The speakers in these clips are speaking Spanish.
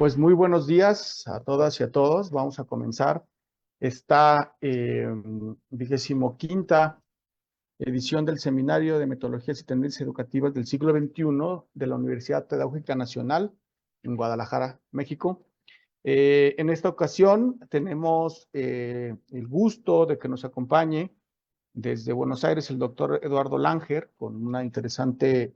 Pues muy buenos días a todas y a todos. Vamos a comenzar esta 25ª edición del Seminario de Metodologías y Tendencias Educativas del siglo XXI de la Universidad Pedagógica Nacional en Guadalajara, México. En esta ocasión tenemos el gusto de que nos acompañe desde Buenos Aires el doctor Eduardo Langer con una interesante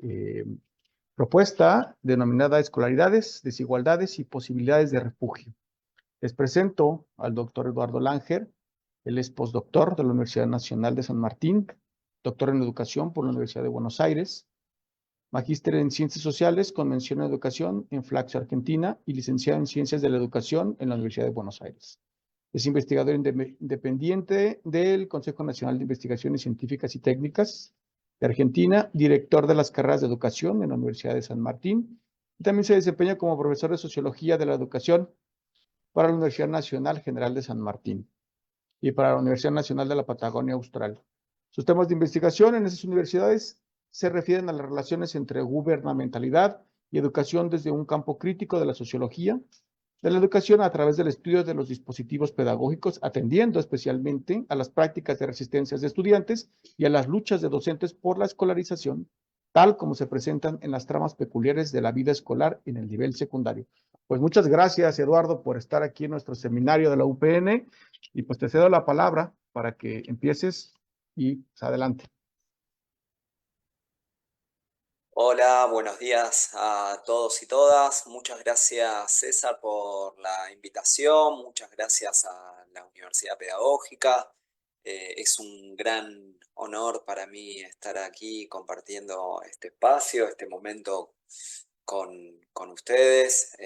propuesta denominada Escolaridades, Desigualdades y Posibilidades de Refugio. Les presento al doctor Eduardo Langer. Él es postdoctor de la Universidad Nacional de San Martín, doctor en Educación por la Universidad de Buenos Aires, magíster en Ciencias Sociales con mención en Educación en Flaxo, Argentina, y licenciado en Ciencias de la Educación en la Universidad de Buenos Aires. Es investigador independiente del Consejo Nacional de Investigaciones Científicas y Técnicas de Argentina, director de las carreras de Educación en la Universidad de San Martín, y también se desempeña como profesor de Sociología de la Educación para la Universidad Nacional General de San Martín y para la Universidad Nacional de la Patagonia Austral. Sus temas de investigación en esas universidades se refieren a las relaciones entre gubernamentalidad y educación desde un campo crítico de la sociología, de la educación a través del estudio de los dispositivos pedagógicos, atendiendo especialmente a las prácticas de resistencias de estudiantes y a las luchas de docentes por la escolarización, tal como se presentan en las tramas peculiares de la vida escolar en el nivel secundario. Pues muchas gracias, Eduardo, por estar aquí en nuestro seminario de la UPN, y pues te cedo la palabra para que empieces y pues, adelante. Hola, buenos días a todos y todas. Muchas gracias, César, por la invitación. Muchas gracias a la Universidad Pedagógica. Es un gran honor para mí estar aquí compartiendo este espacio, este momento con ustedes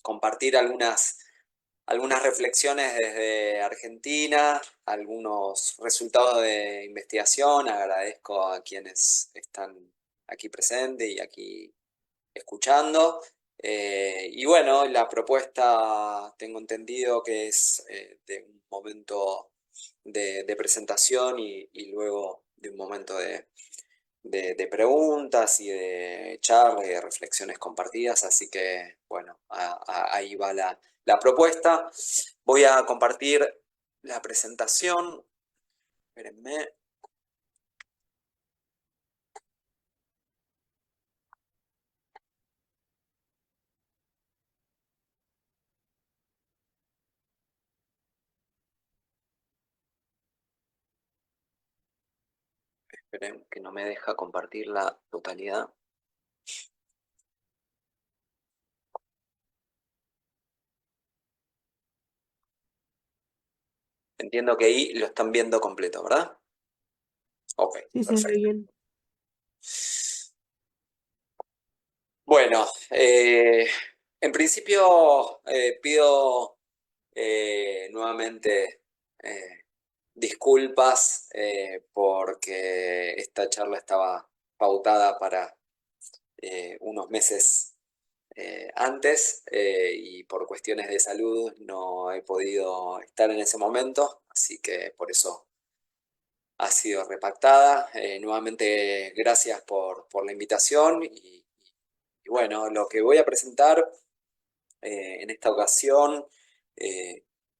compartir algunas reflexiones desde Argentina, algunos resultados de investigación. Agradezco a quienes están aquí presentes y aquí escuchando. La propuesta tengo entendido que es de un momento de presentación y luego de un momento de preguntas y de charla y de reflexiones compartidas, así que bueno, ahí va la propuesta. Voy a compartir la presentación. Espérenme. Esperen que no me deja compartir la totalidad. Entiendo que ahí lo están viendo completo, ¿verdad? Ok, Sí, se ve perfecto. bien. Bueno, en principio pido nuevamente disculpas porque esta charla estaba pautada para unos meses antes y por cuestiones de salud no he podido estar en ese momento, así que por eso ha sido repactada. Nuevamente gracias por la invitación y bueno, lo que voy a presentar en esta ocasión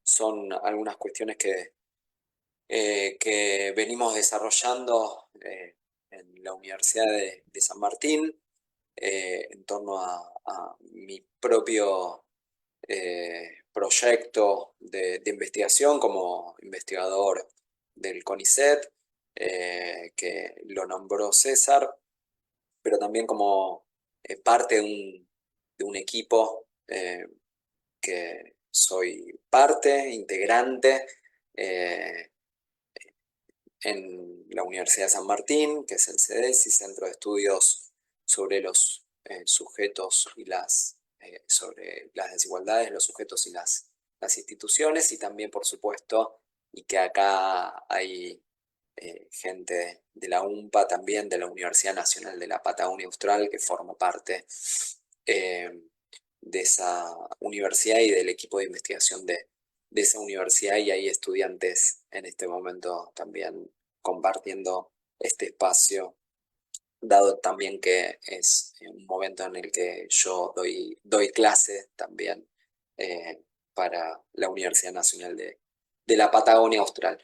son algunas cuestiones que venimos desarrollando en la Universidad de San Martín en torno a mi propio proyecto de investigación como investigador del CONICET, que lo nombró César, pero también como parte de un equipo que soy parte, integrante, en la Universidad de San Martín, que es el CEDESI, Centro de Estudios sobre los Sujetos y sobre las desigualdades, los sujetos y las instituciones, y también, por supuesto, y que acá hay gente de la UMPA, también de la Universidad Nacional de la Patagonia Austral, que forma parte de esa universidad y del equipo de investigación de esa universidad, y hay estudiantes en este momento también compartiendo este espacio dado también que es un momento en el que yo doy clase también para la Universidad Nacional de la Patagonia Austral.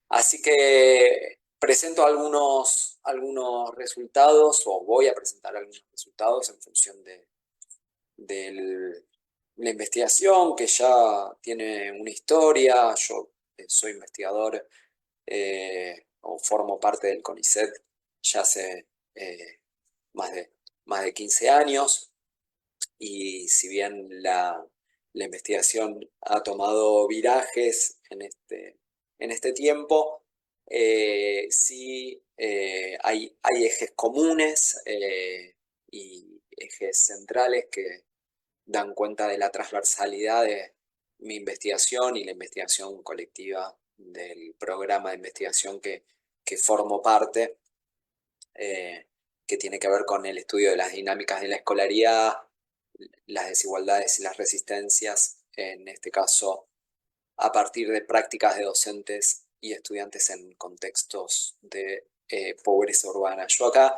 Así que presento algunos resultados, o voy a presentar algunos resultados en función de la investigación, que ya tiene una historia. Yo soy investigador o formo parte del CONICET ya hace eh, más de 15 años, y si bien la investigación ha tomado virajes en este tiempo, sí hay ejes comunes y ejes centrales que dan cuenta de la transversalidad de mi investigación y la investigación colectiva del programa de investigación que formo parte, que tiene que ver con el estudio de las dinámicas de la escolaridad, las desigualdades y las resistencias, en este caso a partir de prácticas de docentes y estudiantes en contextos de pobreza urbana. Yo acá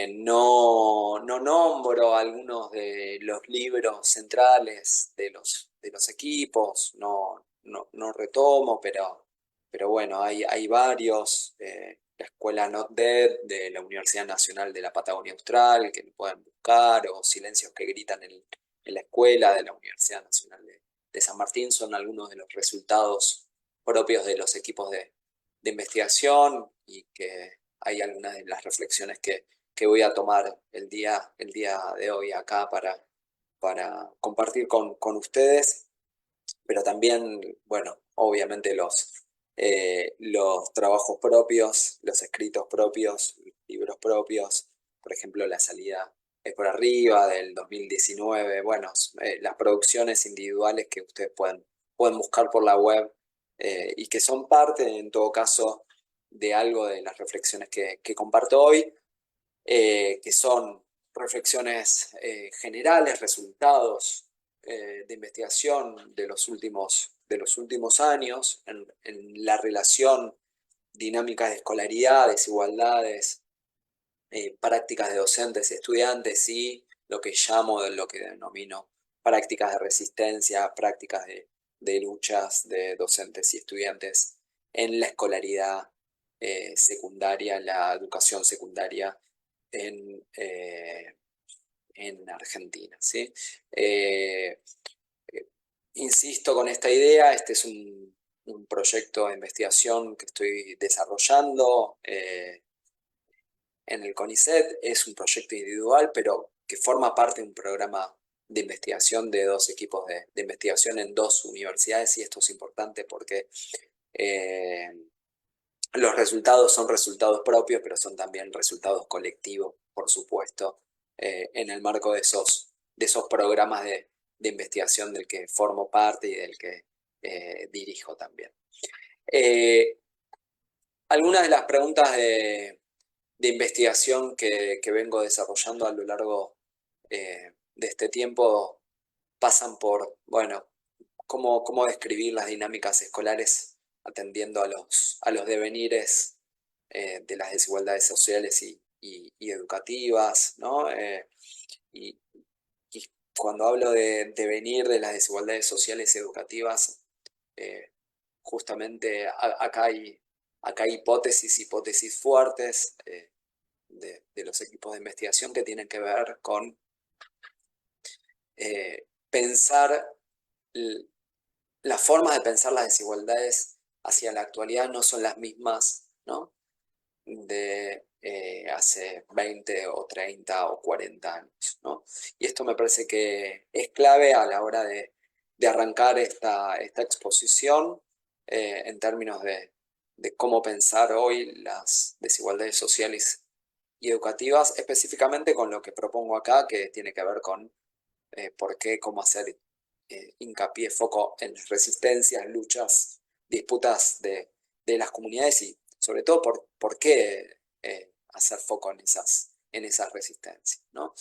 no nombro algunos de los libros centrales de los equipos, no retomo, pero bueno, hay varios. La Escuela Not Dead de la Universidad Nacional de la Patagonia Austral, que lo pueden buscar, o Silencios que gritan en la escuela de la Universidad Nacional de San Martín, son algunos de los resultados propios de los equipos de investigación, y que hay algunas de las reflexiones que voy a tomar el día de hoy acá para compartir con ustedes, pero también, bueno, obviamente los trabajos propios, los escritos propios, los libros propios, por ejemplo, La salida es por arriba del 2019, bueno, las producciones individuales que ustedes pueden buscar por la web, y que son parte, en todo caso, de algo de las reflexiones que comparto hoy, que son reflexiones generales, resultados de investigación de los últimos años en la relación dinámicas de escolaridad, desigualdades, prácticas de docentes y estudiantes, y lo que lo que denomino prácticas de resistencia, prácticas de luchas de docentes y estudiantes en la escolaridad secundaria, la educación secundaria en Argentina, ¿sí? Eh, Insisto con esta idea. Este es un proyecto de investigación que estoy desarrollando en el CONICET. Es un proyecto individual, pero que forma parte de un programa de investigación de dos equipos de investigación en dos universidades, y esto es importante porque eh, los resultados son resultados propios, pero son también resultados colectivos, por supuesto, en el marco de esos programas de investigación del que formo parte y del que dirijo también. Algunas de las preguntas de investigación que vengo desarrollando a lo largo de este tiempo pasan por, bueno, cómo describir las dinámicas escolares atendiendo a los devenires de las desigualdades sociales y educativas, ¿no? Y, y cuando hablo de devenir de las desigualdades sociales y educativas, justamente acá hay hipótesis fuertes de los equipos de investigación que tienen que ver con pensar las formas de pensar las desigualdades hacia la actualidad no son las mismas, ¿no?, de hace 20 o 30 o 40 años, ¿no? Y esto me parece que es clave a la hora de arrancar esta exposición en términos de cómo pensar hoy las desigualdades sociales y educativas, específicamente con lo que propongo acá, que tiene que ver con por qué, cómo hacer hincapié, foco en las resistencias, luchas, disputas de las comunidades, y sobre todo por qué hacer foco en esas resistencias, ¿no?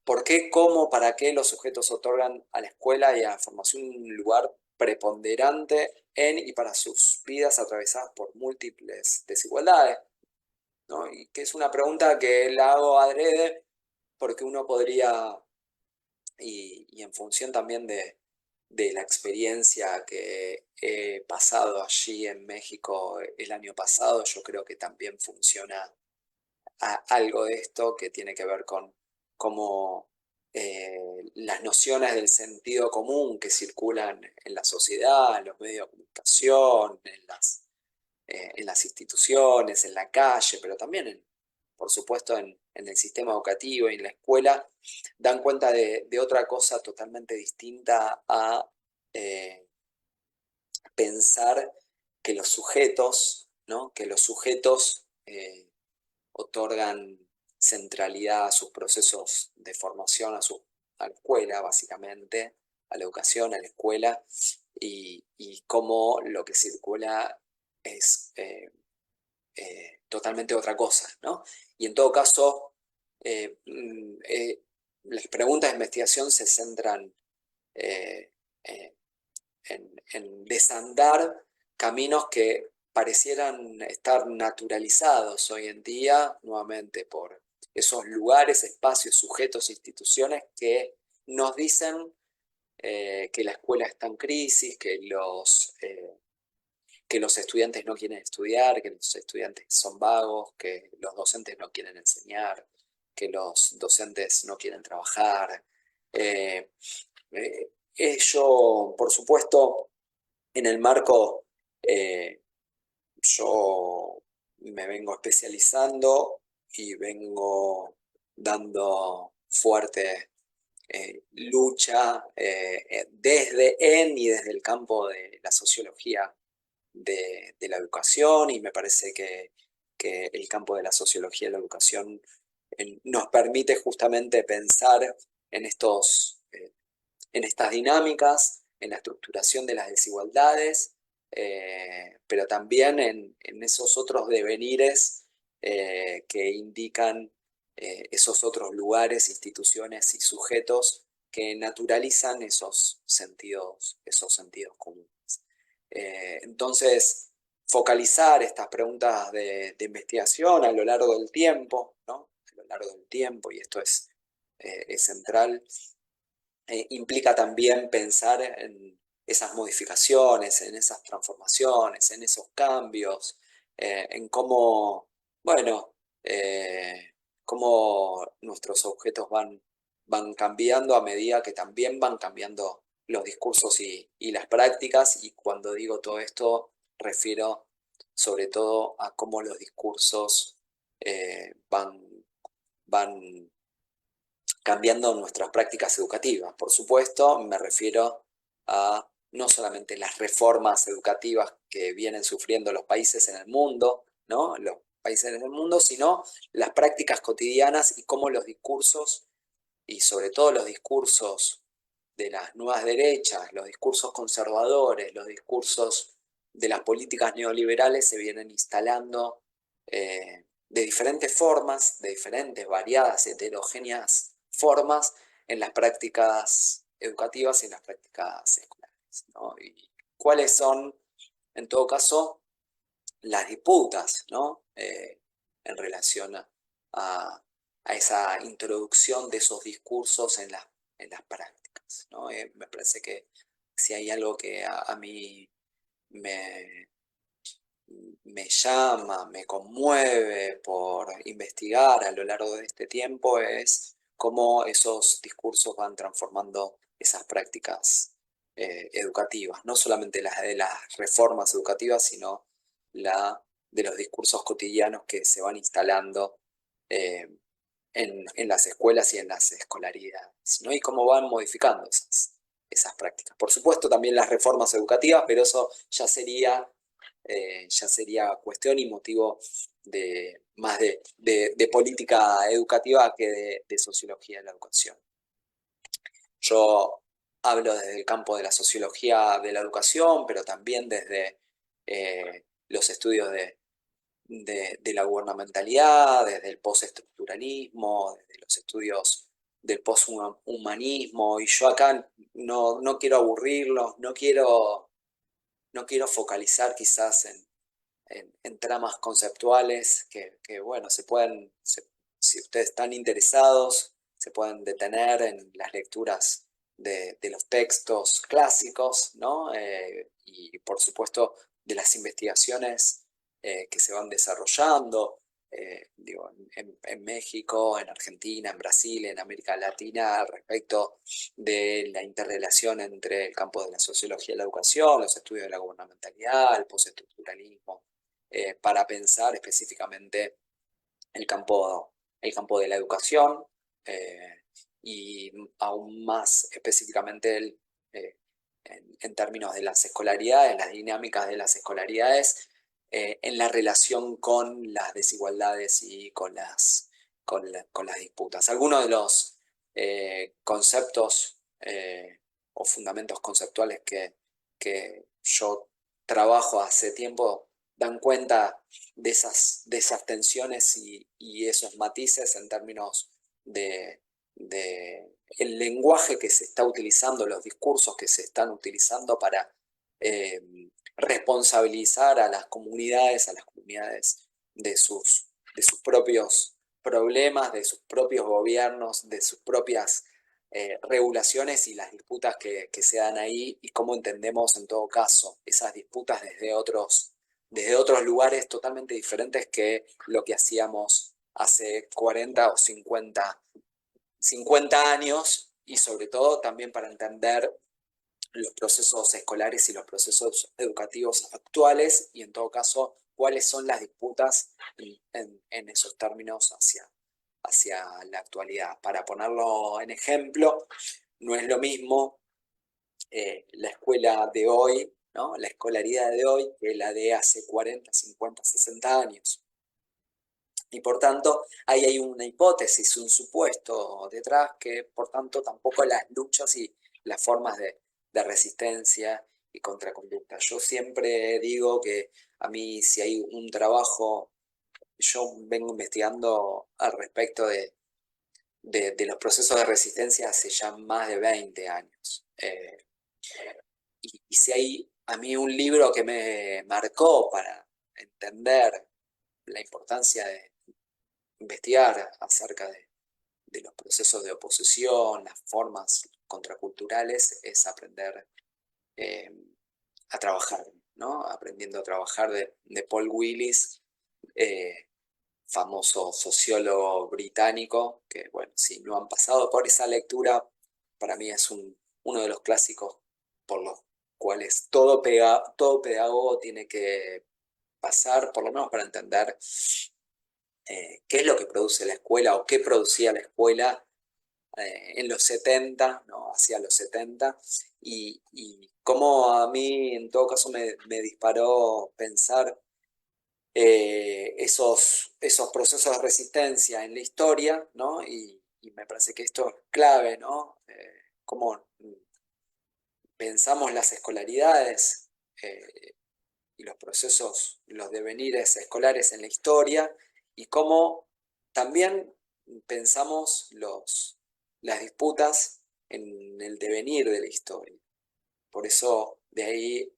¿Por qué, cómo, para qué los sujetos otorgan a la escuela y a la formación un lugar preponderante en y para sus vidas atravesadas por múltiples desigualdades? ¿no? Y que es una pregunta que la hago adrede porque uno podría, y en función también de la experiencia que he pasado allí en México el año pasado, yo creo que también funciona algo de esto que tiene que ver con cómo las nociones del sentido común que circulan en la sociedad, en los medios de comunicación, en las instituciones, en la calle, pero también, por supuesto, en el sistema educativo y en la escuela, dan cuenta de otra cosa totalmente distinta a eh, pensar que los sujetos, ¿no? Que los sujetos otorgan centralidad a sus procesos de formación, a la escuela, básicamente, a la educación, a la escuela, y cómo lo que circula es totalmente otra cosa, ¿no? Y en todo caso, las preguntas de investigación se centran eh, eh, en desandar caminos que parecieran estar naturalizados hoy en día, nuevamente por esos lugares, espacios, sujetos, instituciones que nos dicen que la escuela está en crisis, que los estudiantes no quieren estudiar, que los estudiantes son vagos, que los docentes no quieren enseñar, que los docentes no quieren trabajar. Eh, Ello, por supuesto, en el marco, eh, yo me vengo especializando y vengo dando fuerte lucha desde el campo de la sociología de la educación, y me parece que el campo de la sociología de la educación nos permite justamente pensar en en estas dinámicas, en la estructuración de las desigualdades, pero también en esos otros devenires que indican esos otros lugares, instituciones y sujetos que naturalizan esos sentidos comunes. Entonces, focalizar estas preguntas de investigación a lo largo del tiempo, ¿no? A lo largo del tiempo, y esto es central, implica también pensar en esas modificaciones, en esas transformaciones, en esos cambios, en cómo, bueno, cómo nuestros objetos van cambiando a medida que también van cambiando los discursos y las prácticas, y cuando digo todo esto, refiero sobre todo a cómo los discursos van cambiando nuestras prácticas educativas. Por supuesto, me refiero a no solamente las reformas educativas que vienen sufriendo los países en el mundo, ¿no? Los países en el mundo, sino las prácticas cotidianas y cómo los discursos, y sobre todo los discursos de las nuevas derechas, los discursos conservadores, los discursos de las políticas neoliberales se vienen instalando de diferentes formas, de diferentes, variadas, heterogéneas formas en las prácticas educativas y en las prácticas escolares, ¿no? Y cuáles son, en todo caso, las disputas, ¿no? En relación a esa introducción de esos discursos en las prácticas, ¿no? Me parece que si hay algo que a mí me, me llama, me conmueve por investigar a lo largo de este tiempo es cómo esos discursos van transformando esas prácticas educativas, no solamente las de las reformas educativas, sino la de los discursos cotidianos que se van instalando eh, en las escuelas y en las escolaridades, ¿no? Y cómo van modificando esas prácticas. Por supuesto, también las reformas educativas, pero eso ya sería cuestión y motivo más de política educativa que de sociología de la educación. Yo hablo desde el campo de la sociología de la educación, pero también desde los estudios de la gubernamentalidad, desde el postestructuralismo, desde los estudios del posthumanismo, y yo acá no quiero aburrirlos, no quiero focalizar quizás en tramas conceptuales que bueno, si ustedes están interesados, se pueden detener en las lecturas de los textos clásicos, ¿no? Y por supuesto de las investigaciones que se van desarrollando, digo, en México, en Argentina, en Brasil, en América Latina, respecto de la interrelación entre el campo de la sociología y la educación, los estudios de la gubernamentalidad, el postestructuralismo, para pensar específicamente el campo, el campo de la educación y aún más específicamente en términos de las escolaridades, las dinámicas de las escolaridades, en la relación con las desigualdades y con las disputas. Algunos de los conceptos o fundamentos conceptuales que yo trabajo hace tiempo dan cuenta de esas tensiones y esos matices en términos de el lenguaje que se está utilizando, los discursos que se están utilizando para responsabilizar a las comunidades de sus propios problemas, de sus propios gobiernos, de sus propias regulaciones y las disputas que se dan ahí y cómo entendemos en todo caso esas disputas desde otros lugares totalmente diferentes que lo que hacíamos hace 40 o 50 años y sobre todo también para entender los procesos escolares y los procesos educativos actuales y en todo caso cuáles son las disputas en esos términos hacia la actualidad. Para ponerlo en ejemplo, no es lo mismo la escuela de hoy, ¿no? La escolaridad de hoy que la de hace 40, 50, 60 años. Y por tanto, ahí hay una hipótesis, un supuesto detrás que por tanto tampoco las luchas y las formas de resistencia y contraconducta. Yo siempre digo que a mí si hay un trabajo, yo vengo investigando al respecto de los procesos de resistencia hace ya más de 20 años. Y si hay a mí un libro que me marcó para entender la importancia de investigar acerca de los procesos de oposición, las formas contraculturales, es aprender eh, a trabajar, ¿no? Aprendiendo a trabajar de Paul Willis, famoso sociólogo británico, que bueno, si no han pasado por esa lectura, para mí es uno de los clásicos por los cuales todo pedagogo tiene que pasar, por lo menos para entender qué es lo que produce la escuela o qué producía la escuela en los 70, ¿no? Hacia los 70, y cómo a mí en todo caso me disparó pensar esos procesos de resistencia en la historia, ¿no? Y me parece que esto es clave, ¿no? Cómo pensamos las escolaridades y los procesos, los devenires escolares en la historia y cómo también pensamos las disputas en el devenir de la historia. Por eso de ahí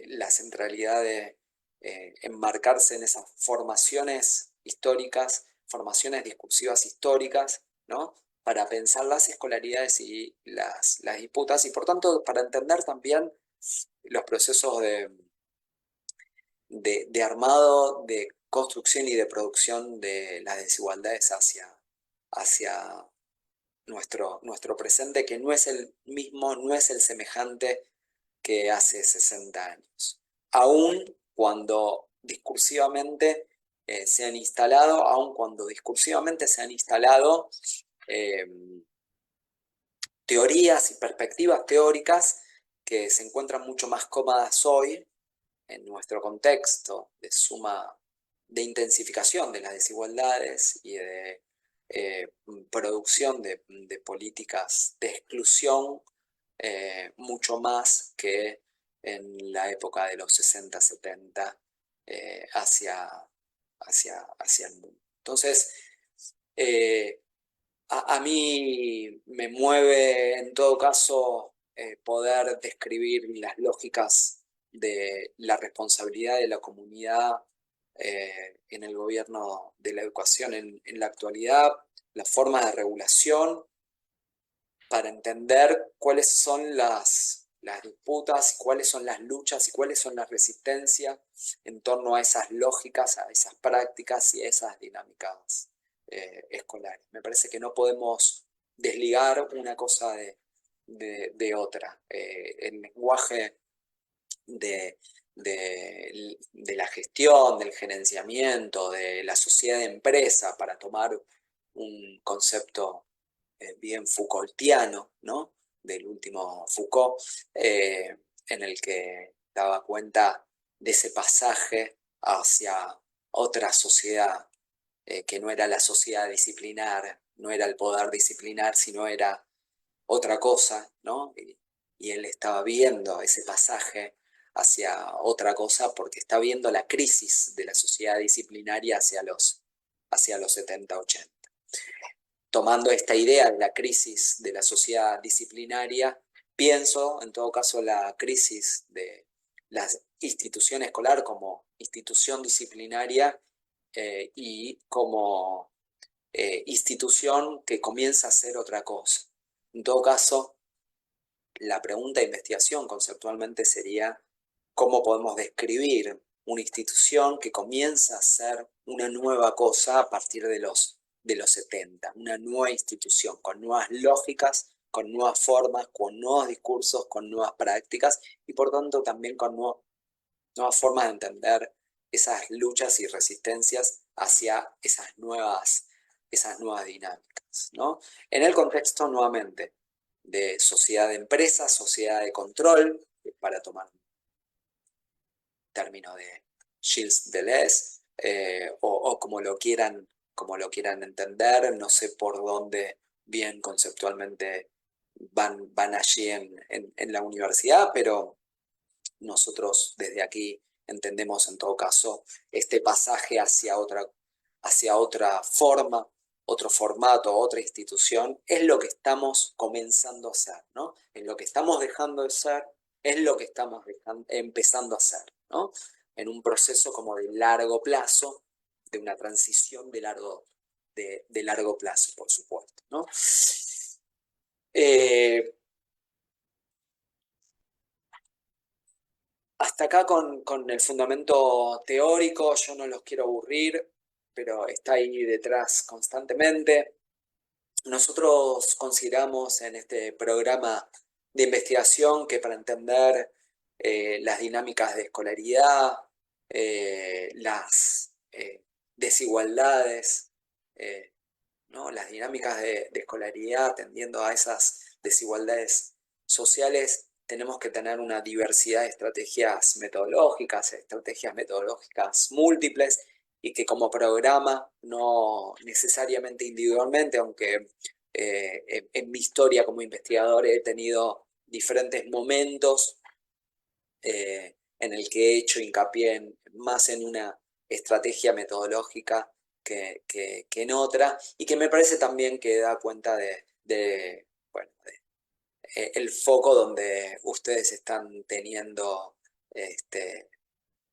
la centralidad de enmarcarse en esas formaciones históricas, formaciones discursivas históricas, ¿no? Para pensar las escolaridades y las disputas y por tanto para entender también los procesos de armado, de construcción y de producción de las desigualdades hacia nuestro presente, que no es el mismo, no es el semejante que hace 60 años. Aún cuando discursivamente se han instalado, teorías y perspectivas teóricas que se encuentran mucho más cómodas hoy en nuestro contexto de intensificación de las desigualdades y de producción de políticas de exclusión, mucho más que en la época de los 60, 70, hacia el mundo. Entonces, a mí me mueve en todo caso poder describir las lógicas de la responsabilidad de la comunidad en el gobierno de la educación en la actualidad, la forma de regulación, para entender cuáles son las disputas, cuáles son las luchas y cuáles son las resistencias en torno a esas lógicas, a esas prácticas y a esas dinámicas escolares. Me parece que no podemos desligar una cosa de otra. El lenguaje de la gestión, del gerenciamiento, de la sociedad de empresa, para tomar un concepto bien Foucaultiano, ¿no? Del último Foucault, en el que daba cuenta de ese pasaje hacia otra sociedad, que no era la sociedad disciplinar, no era el poder disciplinar, sino era otra cosa, ¿no? Y él estaba viendo ese pasaje hacia otra cosa porque está viendo la crisis de la sociedad disciplinaria hacia los 70-80. Tomando esta idea de la crisis de la sociedad disciplinaria, pienso en todo caso la crisis de la institución escolar como institución disciplinaria y como institución que comienza a ser otra cosa. En todo caso, la pregunta de investigación conceptualmente sería cómo podemos describir una institución que comienza a ser una nueva cosa a partir de los 70, una nueva institución con nuevas lógicas, con nuevas formas, con nuevos discursos, con nuevas prácticas y por tanto también con nuevas formas de entender esas luchas y resistencias hacia esas nuevas dinámicas, ¿no? En el contexto, nuevamente, de sociedad de empresas, sociedad de control, para tomar un término de Gilles Deleuze, o como lo quieran entender, no sé por dónde bien conceptualmente van allí en la universidad, pero nosotros desde aquí entendemos en todo caso este pasaje hacia otra forma, otro formato, otra institución, es lo que estamos comenzando a hacer, ¿no? Es lo que estamos dejando de ser, es lo que estamos empezando a hacer, ¿no? En un proceso como de largo plazo, de una transición de largo plazo, por supuesto, ¿no? Hasta acá con el fundamento teórico, yo no los quiero aburrir, pero está ahí detrás constantemente. Nosotros consideramos en este programa de investigación que para entender las dinámicas de escolaridad, las desigualdades, ¿no? Las dinámicas de escolaridad tendiendo a esas desigualdades sociales, tenemos que tener una diversidad de estrategias metodológicas múltiples, y que como programa, no necesariamente individualmente, aunque en mi historia como investigador he tenido diferentes momentos en el que he hecho hincapié más en una estrategia metodológica que en otra, y que me parece también que da cuenta bueno, el foco donde ustedes están teniendo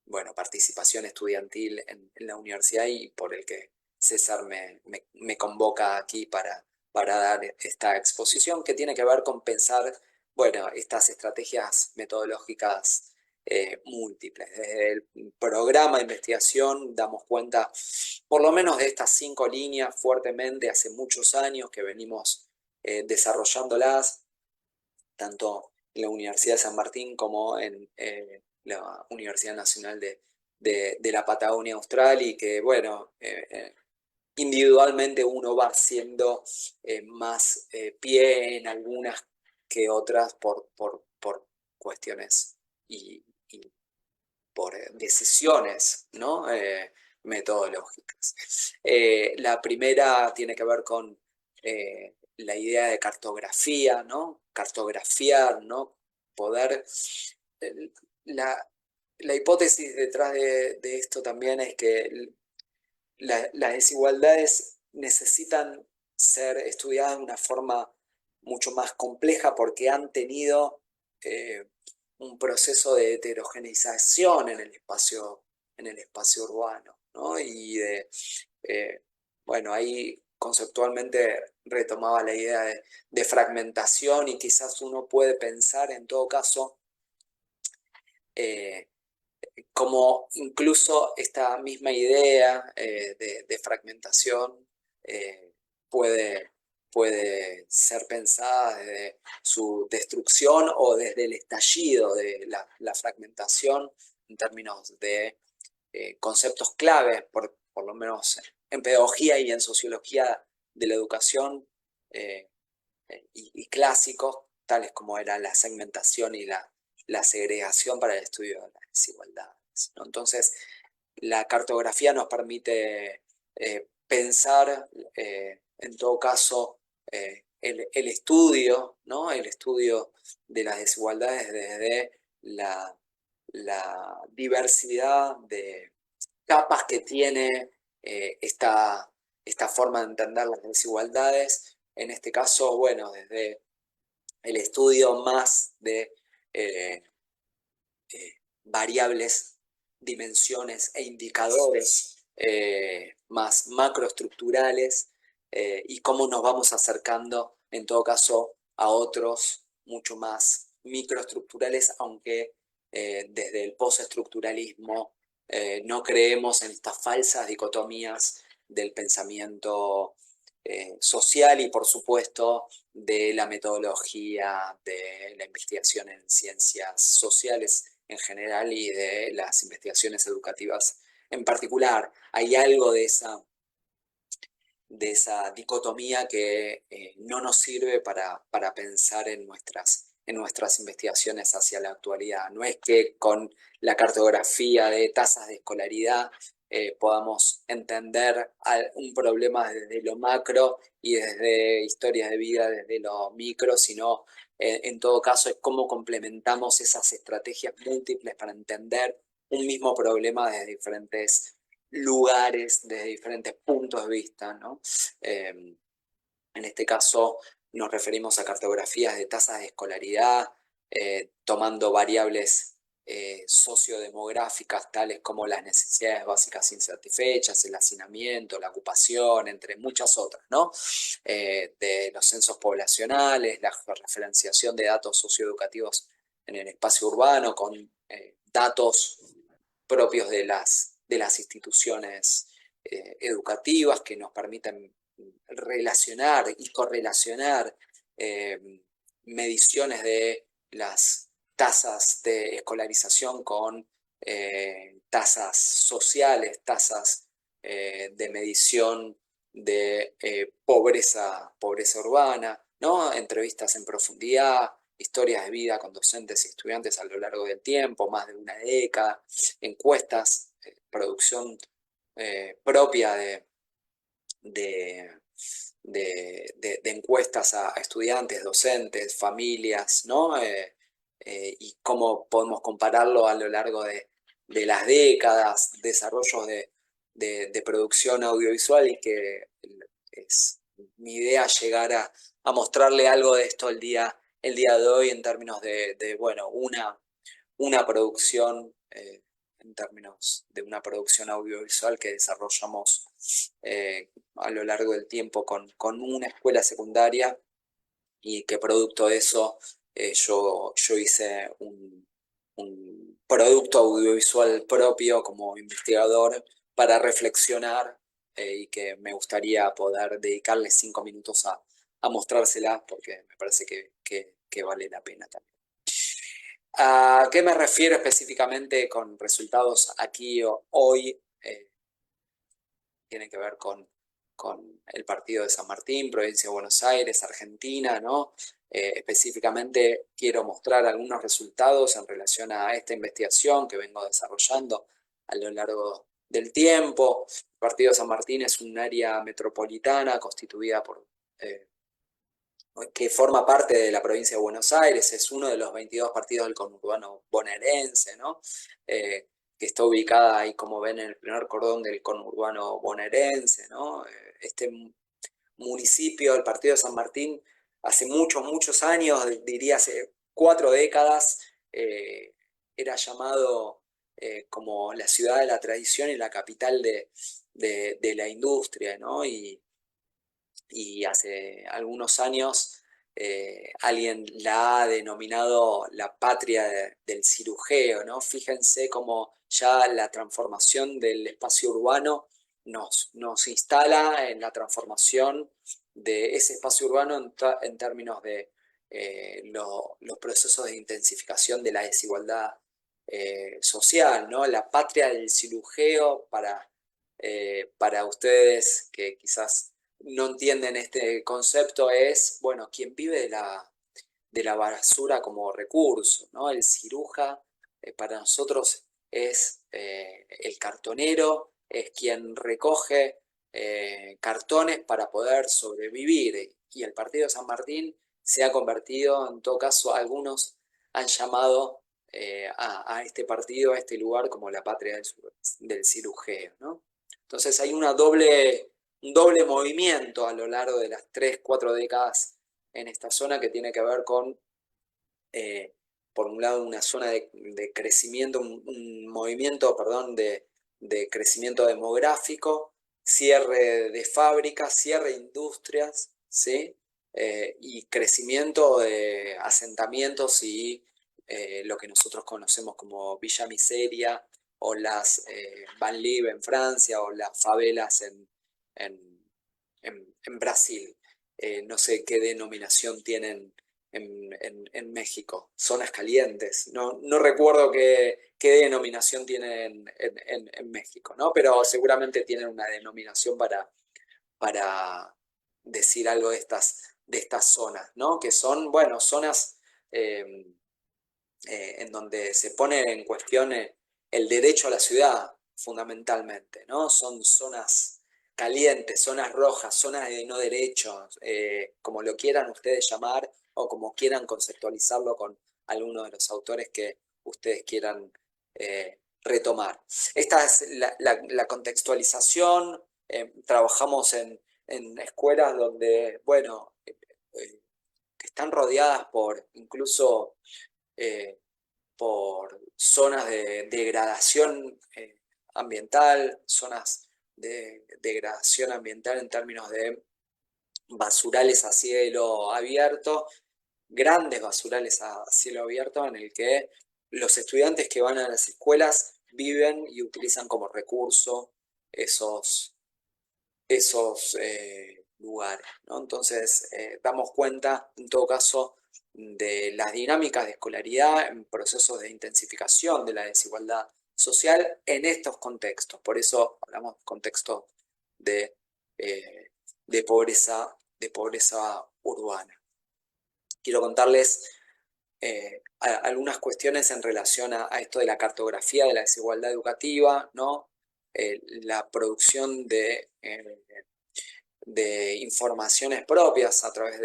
bueno, participación estudiantil en la universidad, y por el que César me convoca aquí para dar esta exposición que tiene que ver con pensar, bueno, estas estrategias metodológicas múltiples. Desde el programa de investigación damos cuenta por lo menos de estas 5 líneas fuertemente hace muchos años que venimos desarrollándolas, tanto en la Universidad de San Martín como en la Universidad Nacional de la Patagonia Austral, y que, bueno, individualmente uno va haciendo más pie en algunas que otras por cuestiones y por decisiones, ¿no? Metodológicas. La primera tiene que ver con la idea de cartografía, ¿no? Cartografiar, ¿no? Poder... la, la hipótesis detrás de esto también es que las desigualdades necesitan ser estudiadas de una forma mucho más compleja porque han tenido un proceso de heterogeneización en el espacio en el espacio urbano, ¿no? Y bueno, ahí conceptualmente retomaba la idea de fragmentación, y quizás uno puede pensar en todo caso eh, como incluso esta misma idea de fragmentación eh, puede, puede ser pensada desde su destrucción o desde el estallido de la fragmentación en términos de conceptos clave, por lo menos en pedagogía y en sociología de la educación, eh, y clásicos, tales como era la segmentación y la segregación para el estudio de las desigualdades, ¿no? Entonces, la cartografía nos permite pensar, en todo caso, el estudio, ¿no? El estudio de las desigualdades desde la diversidad de capas que tiene esta forma de entender las desigualdades. En este caso, bueno, desde el estudio más de eh, variables, dimensiones e indicadores más macroestructurales, y cómo nos vamos acercando, en todo caso, a otros mucho más microestructurales, aunque desde el postestructuralismo no creemos en estas falsas dicotomías del pensamiento social y, por supuesto, de la metodología de la investigación en ciencias sociales en general y de las investigaciones educativas en particular. Hay algo de esa dicotomía que no nos sirve para pensar en nuestras investigaciones hacia la actualidad. No es que con la cartografía de tasas de escolaridad podamos entender un problema desde lo macro y desde historias de vida desde lo micro, sino en todo caso es cómo complementamos esas estrategias múltiples para entender un mismo problema desde diferentes lugares, desde diferentes puntos de vista, ¿no? En este caso nos referimos a cartografías de tasas de escolaridad, tomando variables sociodemográficas tales como las necesidades básicas insatisfechas, el hacinamiento, la ocupación, entre muchas otras, ¿no? De los censos poblacionales, la referenciación de datos socioeducativos en el espacio urbano con datos propios de las instituciones educativas que nos permiten relacionar y correlacionar mediciones de las tasas de escolarización con tasas sociales, tasas de medición de pobreza urbana, ¿no? Entrevistas en profundidad, historias de vida con docentes y estudiantes a lo largo del tiempo, más de una década, encuestas, producción propia de, de encuestas a estudiantes, docentes, familias, ¿no? Y cómo podemos compararlo a lo largo de las décadas, desarrollos de producción audiovisual, y que es mi idea llegar a mostrarle algo de esto el día de hoy en términos bueno, una producción, en términos de una producción audiovisual que desarrollamos a lo largo del tiempo con una escuela secundaria, y que producto de eso yo hice un producto audiovisual propio como investigador para reflexionar, y que me gustaría poder dedicarle 5 minutos a mostrársela, porque me parece que vale la pena también. ¿A qué me refiero específicamente con resultados aquí hoy? Tiene que ver con el partido de San Martín, provincia de Buenos Aires, Argentina, ¿no? Específicamente quiero mostrar algunos resultados en relación a esta investigación que vengo desarrollando a lo largo del tiempo. El partido de San Martín es un área metropolitana constituida que forma parte de la provincia de Buenos Aires, es uno de los 22 partidos del conurbano bonaerense, ¿no? Que está ubicada ahí, como ven, en el primer cordón del conurbano bonaerense, ¿no? Este municipio, el partido de San Martín, hace muchos años, diría hace 4 décadas, era llamado como la ciudad de la tradición y la capital de la industria, ¿no? Y hace algunos años alguien la ha denominado la patria del cirujeo, ¿no? Fíjense cómo ya la transformación del espacio urbano nos instala en la transformación de ese espacio urbano en términos de los procesos de intensificación de la desigualdad social, ¿no? La patria del cirujeo para ustedes que quizás no entienden este concepto es, bueno, quien vive de la basura como recurso, ¿no? El ciruja para nosotros es el cartonero, es quien recoge cartones para poder sobrevivir. Y el partido de San Martín se ha convertido, en todo caso, algunos han llamado a este partido, a este lugar, como la patria del cirujeo, ¿no? Entonces hay un doble movimiento a lo largo de las 3, 4 décadas en esta zona que tiene que ver con, por un lado, una zona de crecimiento, un movimiento, perdón, de crecimiento demográfico, cierre de fábricas, cierre de industrias, ¿sí? Y crecimiento de asentamientos y lo que nosotros conocemos como Villa Miseria o las banlieues en Francia o las favelas en, en Brasil. No sé qué denominación tienen en México, zonas calientes. No recuerdo qué denominación tienen en México, ¿no? Pero seguramente tienen una denominación para decir algo de estas zonas, ¿no? Que son, bueno, zonas en donde se pone en cuestión el derecho a la ciudad, fundamentalmente, ¿no? Son zonas calientes, zonas rojas, zonas de no derechos, como lo quieran ustedes llamar o como quieran conceptualizarlo con alguno de los autores que ustedes quieran retomar. Esta es la contextualización, trabajamos en escuelas donde, bueno, que están rodeadas por incluso eh, por zonas de degradación ambiental, zonas de degradación ambiental en términos de basurales a cielo abierto, grandes basurales a cielo abierto en el que los estudiantes que van a las escuelas viven y utilizan como recurso esos lugares, ¿no? Entonces, damos cuenta, en todo caso, de las dinámicas de escolaridad en procesos de intensificación de la desigualdad social en estos contextos. Por eso hablamos de contextos de, eh, de pobreza urbana. Quiero contarles algunas cuestiones en relación a esto de la cartografía de la desigualdad educativa, ¿no? La producción de informaciones propias a través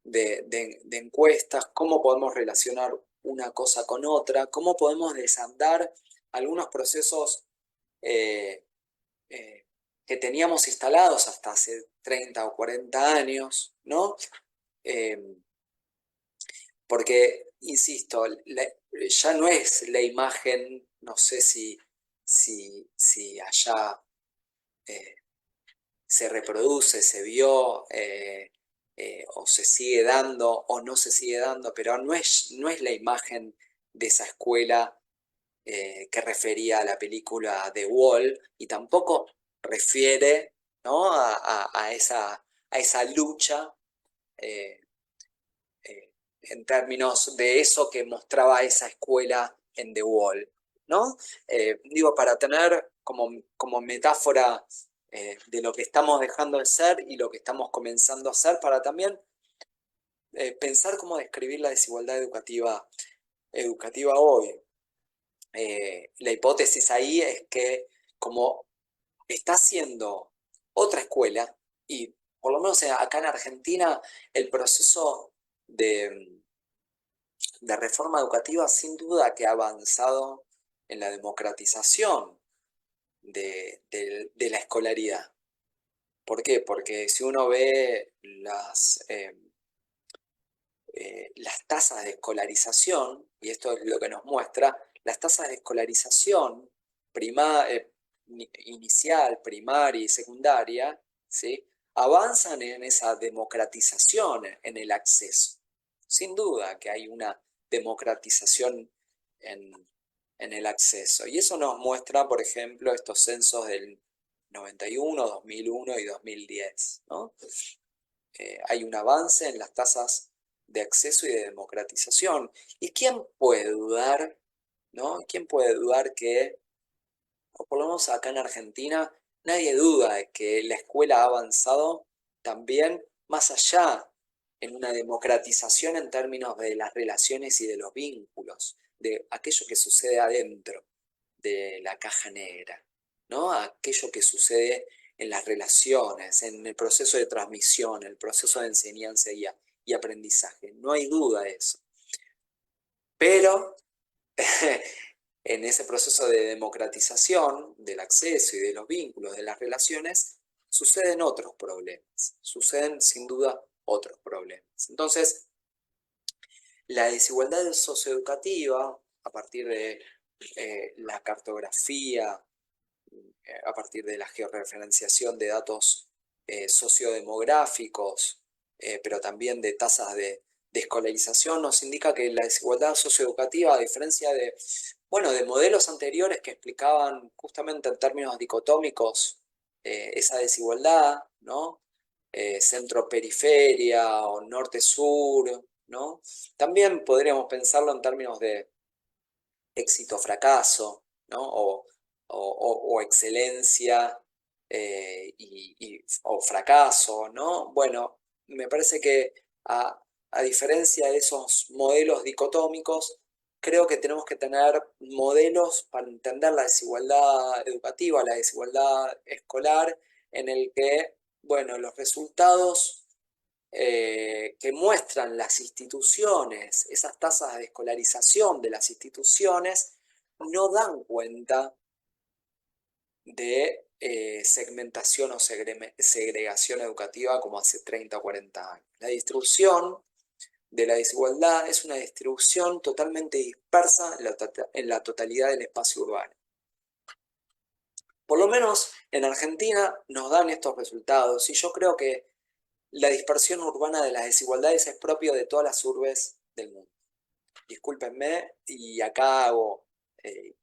de encuestas, cómo podemos relacionar una cosa con otra, cómo podemos desandar algunos procesos eh, eh, que teníamos instalados hasta hace 30 o 40 años, ¿no? Eh, Porque, insisto, ya no es la imagen, no sé si allá eh, se reproduce, se vio o se sigue dando o no se sigue dando, pero no es la imagen de esa escuela que refería a la película The Wall y tampoco refiere, ¿no? a esa lucha eh, en términos de eso que mostraba esa escuela en The Wall, ¿no? Digo, para tener como metáfora de lo que estamos dejando de ser y lo que estamos comenzando a hacer, para también pensar cómo describir la desigualdad educativa hoy. La hipótesis ahí es que como está haciendo otra escuela, y por lo menos acá en Argentina, el proceso de reforma educativa sin duda que ha avanzado en la democratización de la escolaridad. ¿Por qué? Porque si uno ve las tasas de escolarización, y esto es lo que nos muestra, las tasas de escolarización inicial, primaria y secundaria, ¿sí?, avanzan en esa democratización en el acceso. Sin duda que hay una democratización en el acceso. Y eso nos muestra, por ejemplo, estos censos del 91, 2001 y 2010, ¿no? Hay un avance en las tasas de acceso y de democratización. ¿Y quién puede dudar, ¿no? ¿Quién puede dudar que, o por lo menos acá en Argentina, nadie duda de que la escuela ha avanzado también más allá en una democratización en términos de las relaciones y de los vínculos, de aquello que sucede adentro de la caja negra, ¿no? Aquello que sucede en las relaciones, en el proceso de transmisión, el proceso de enseñanza y aprendizaje. No hay duda de eso. Pero en ese proceso de democratización del acceso y de los vínculos, de las relaciones, suceden otros problemas, suceden sin duda otros problemas. Entonces, la desigualdad socioeducativa, a partir de la cartografía, a partir de la georreferenciación de datos sociodemográficos, pero también de tasas de escolarización, nos indica que la desigualdad socioeducativa, a diferencia de, bueno, de modelos anteriores que explicaban justamente en términos dicotómicos esa desigualdad, ¿no? Centro-periferia o norte-sur, ¿no? También podríamos pensarlo en términos de éxito-fracaso, ¿no? O excelencia o fracaso, ¿no? Bueno, me parece que a diferencia de esos modelos dicotómicos, creo que tenemos que tener modelos para entender la desigualdad educativa, la desigualdad escolar, en el que, bueno, los resultados que muestran las instituciones, esas tasas de escolarización de las instituciones, no dan cuenta de segmentación o segregación educativa como hace 30 o 40 años. La distribución de la desigualdad es una distribución totalmente dispersa en la totalidad del espacio urbano. Por lo menos en Argentina nos dan estos resultados y yo creo que la dispersión urbana de las desigualdades es propio de todas las urbes del mundo. Discúlpenme, y acá hago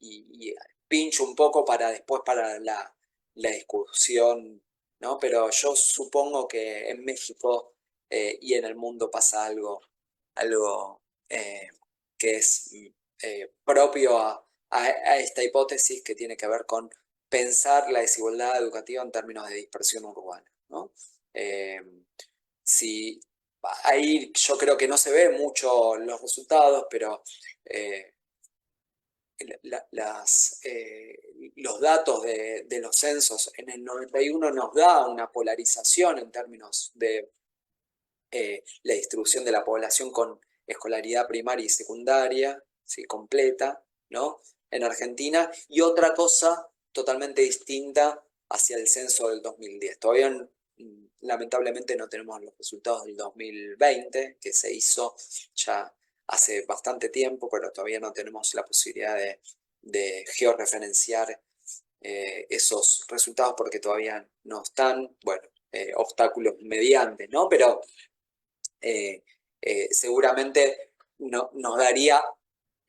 y pincho un poco para después para la discusión, ¿no? Pero yo supongo que en México y en el mundo pasa algo que es propio a esta hipótesis que tiene que ver con pensar la desigualdad educativa en términos de dispersión urbana, ¿no? Si ahí yo creo que no se ve mucho los resultados, pero los datos de los censos en el 91 nos da una polarización en términos de la distribución de la población con escolaridad primaria y secundaria, ¿sí?, completa, ¿no?, en Argentina, y otra cosa totalmente distinta hacia el censo del 2010. Todavía lamentablemente no tenemos los resultados del 2020, que se hizo ya hace bastante tiempo, pero todavía no tenemos la posibilidad de georreferenciar esos resultados porque todavía no están, bueno, obstáculos mediante, ¿no? Pero seguramente nos daría,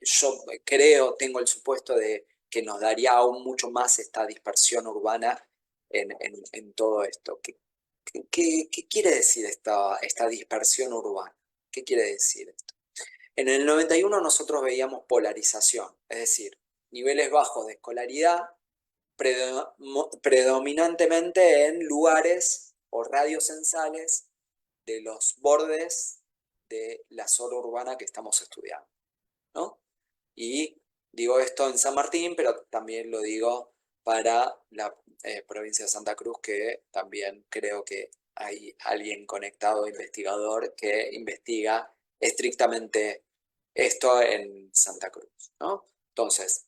yo creo, tengo el supuesto de que nos daría aún mucho más esta dispersión urbana en todo esto. ¿Qué quiere decir esta dispersión urbana? ¿Qué quiere decir esto? En el 91 nosotros veíamos polarización, es decir, niveles bajos de escolaridad, predominantemente en lugares o radios censales de los bordes de la zona urbana que estamos estudiando, ¿no? Y digo esto en San Martín, pero también lo digo para la provincia de Santa Cruz, que también creo que hay alguien conectado, investigador, que investiga estrictamente esto en Santa Cruz, ¿no? Entonces,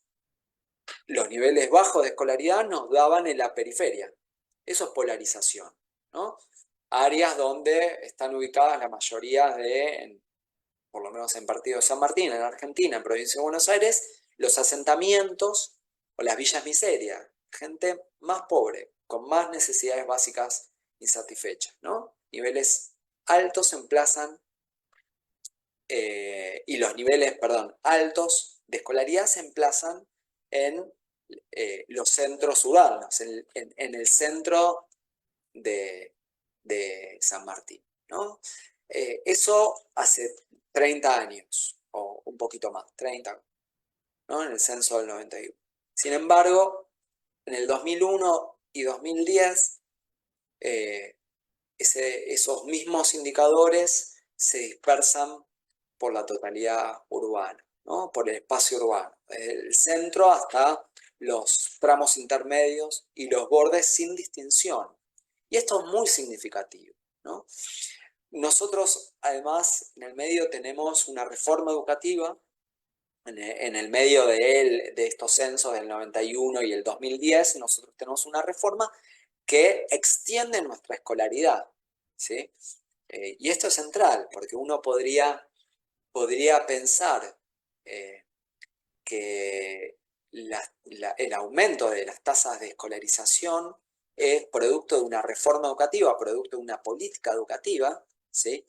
los niveles bajos de escolaridad nos daban en la periferia. Eso es polarización, ¿no? Áreas donde están ubicadas la mayoría por lo menos en Partido de San Martín, en Argentina, en Provincia de Buenos Aires, los asentamientos o las villas miseria, gente más pobre, con más necesidades básicas insatisfechas, ¿no? Niveles altos se emplazan, y los niveles, perdón, altos de escolaridad se emplazan en los centros urbanos, en el centro de San Martín, ¿no? Eso hace 30 años, o un poquito más, 30, ¿no? En el censo del 91. Sin embargo, en el 2001 y 2010, esos mismos indicadores se dispersan por la totalidad urbana, ¿no? Por el espacio urbano, desde el centro hasta los tramos intermedios y los bordes sin distinción. Y esto es muy significativo, ¿no? Nosotros, además, en el medio tenemos una reforma educativa, en el medio de estos censos del 91 y el 2010, nosotros tenemos una reforma que extiende nuestra escolaridad, ¿sí? Y esto es central, porque uno podría pensar que el aumento de las tasas de escolarización es producto de una reforma educativa, producto de una política educativa, ¿sí?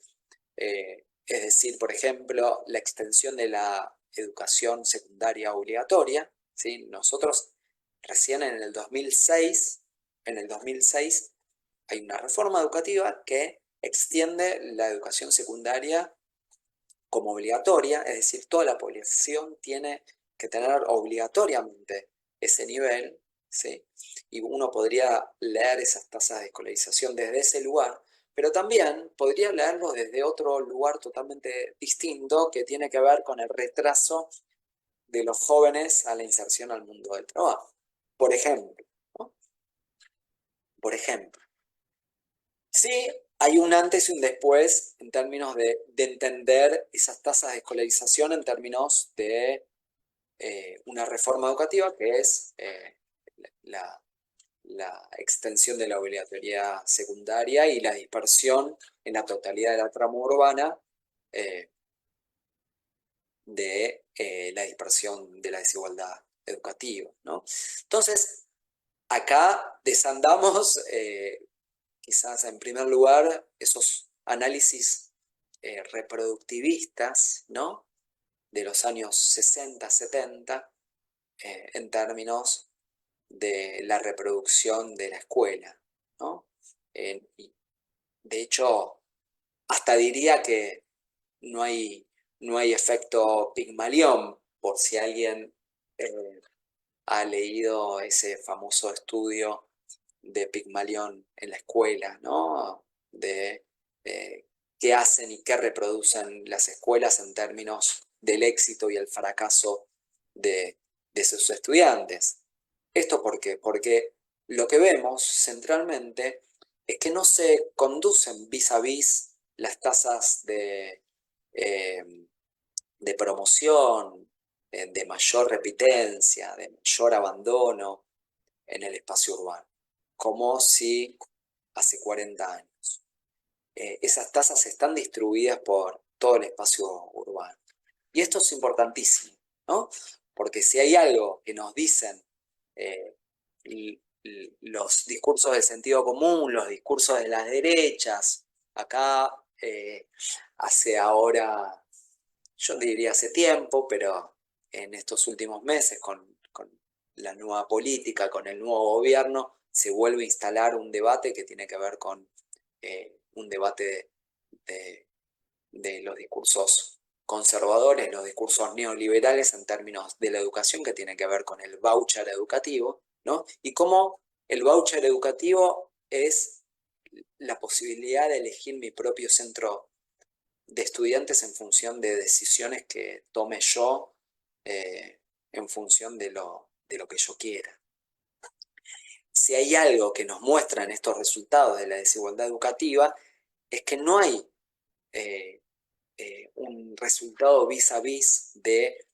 Es decir, por ejemplo, la extensión de la educación secundaria obligatoria, ¿sí? Nosotros recién en el 2006 hay una reforma educativa que extiende la educación secundaria como obligatoria, es decir, toda la población tiene que tener obligatoriamente ese nivel, ¿sí? Y uno podría leer esas tasas de escolarización desde ese lugar, pero también podría leerlo desde otro lugar totalmente distinto que tiene que ver con el retraso de los jóvenes a la inserción al mundo del trabajo. Por ejemplo, ¿no? Por ejemplo, sí, hay un antes y un después en términos de entender esas tasas de escolarización en términos de una reforma educativa que es la, la extensión de la obligatoriedad secundaria y la dispersión en la totalidad de la trama urbana eh, de la dispersión de la desigualdad educativa, ¿no? Entonces, acá desandamos quizás en primer lugar esos análisis reproductivistas, ¿no? De los años 60, 70, en términos de la reproducción de la escuela, ¿no? Y de hecho, hasta diría que no hay, no hay efecto Pigmalión, por si alguien ha leído ese famoso estudio de Pigmalión en la escuela, ¿no? De qué hacen y qué reproducen las escuelas en términos del éxito y el fracaso de sus estudiantes. ¿Esto por qué? Porque lo que vemos centralmente es que no se conducen vis a vis las tasas de promoción, de mayor repitencia, de mayor abandono en el espacio urbano, como si hace 40 años. Esas tasas están distribuidas por todo el espacio urbano. Y esto es importantísimo, ¿no? Porque si hay algo que nos dicen eh, los discursos del sentido común, los discursos de las derechas, acá hace ahora, yo diría hace tiempo, pero en estos últimos meses con la nueva política, con el nuevo gobierno, se vuelve a instalar un debate que tiene que ver con un debate de los discursos conservadores, los discursos neoliberales en términos de la educación, que tiene que ver con el voucher educativo, ¿no? Y cómo el voucher educativo es la posibilidad de elegir mi propio centro de estudiantes en función de decisiones que tome yo en función de lo que yo quiera. Si hay algo que nos muestran estos resultados de la desigualdad educativa, es que no hay un resultado vis a vis de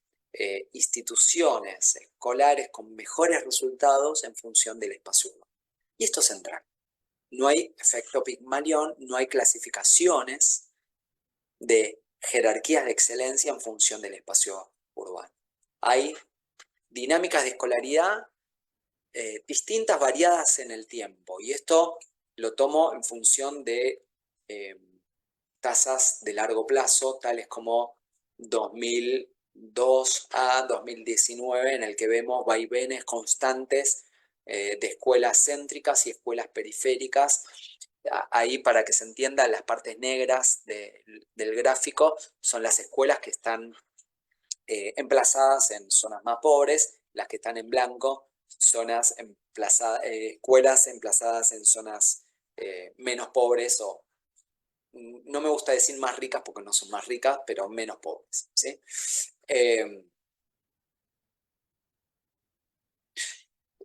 instituciones escolares con mejores resultados en función del espacio urbano. Y esto es central. No hay efecto Pigmalión, no hay clasificaciones de jerarquías de excelencia en función del espacio urbano. Hay dinámicas de escolaridad distintas, variadas en el tiempo. Y esto lo tomo en función de tasas de largo plazo, tales como 2002 a 2019, en el que vemos vaivenes constantes de escuelas céntricas y escuelas periféricas. Ahí, para que se entienda, las partes negras del gráfico son las escuelas que están emplazadas en zonas más pobres, las que están en blanco, escuelas emplazadas en zonas menos pobres, o no me gusta decir más ricas porque no son más ricas, pero menos pobres, ¿sí?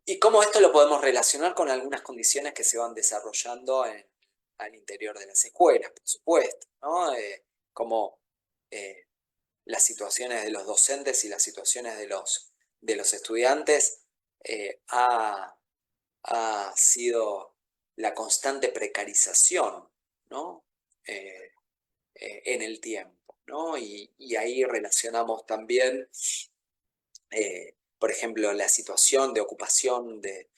Y cómo esto lo podemos relacionar con algunas condiciones que se van desarrollando al interior de las escuelas, por supuesto, ¿no? Como las situaciones de los docentes y las situaciones de los estudiantes ha sido la constante precarización, ¿no? En el tiempo, ¿no? Y ahí relacionamos también, por ejemplo, la situación de ocupación de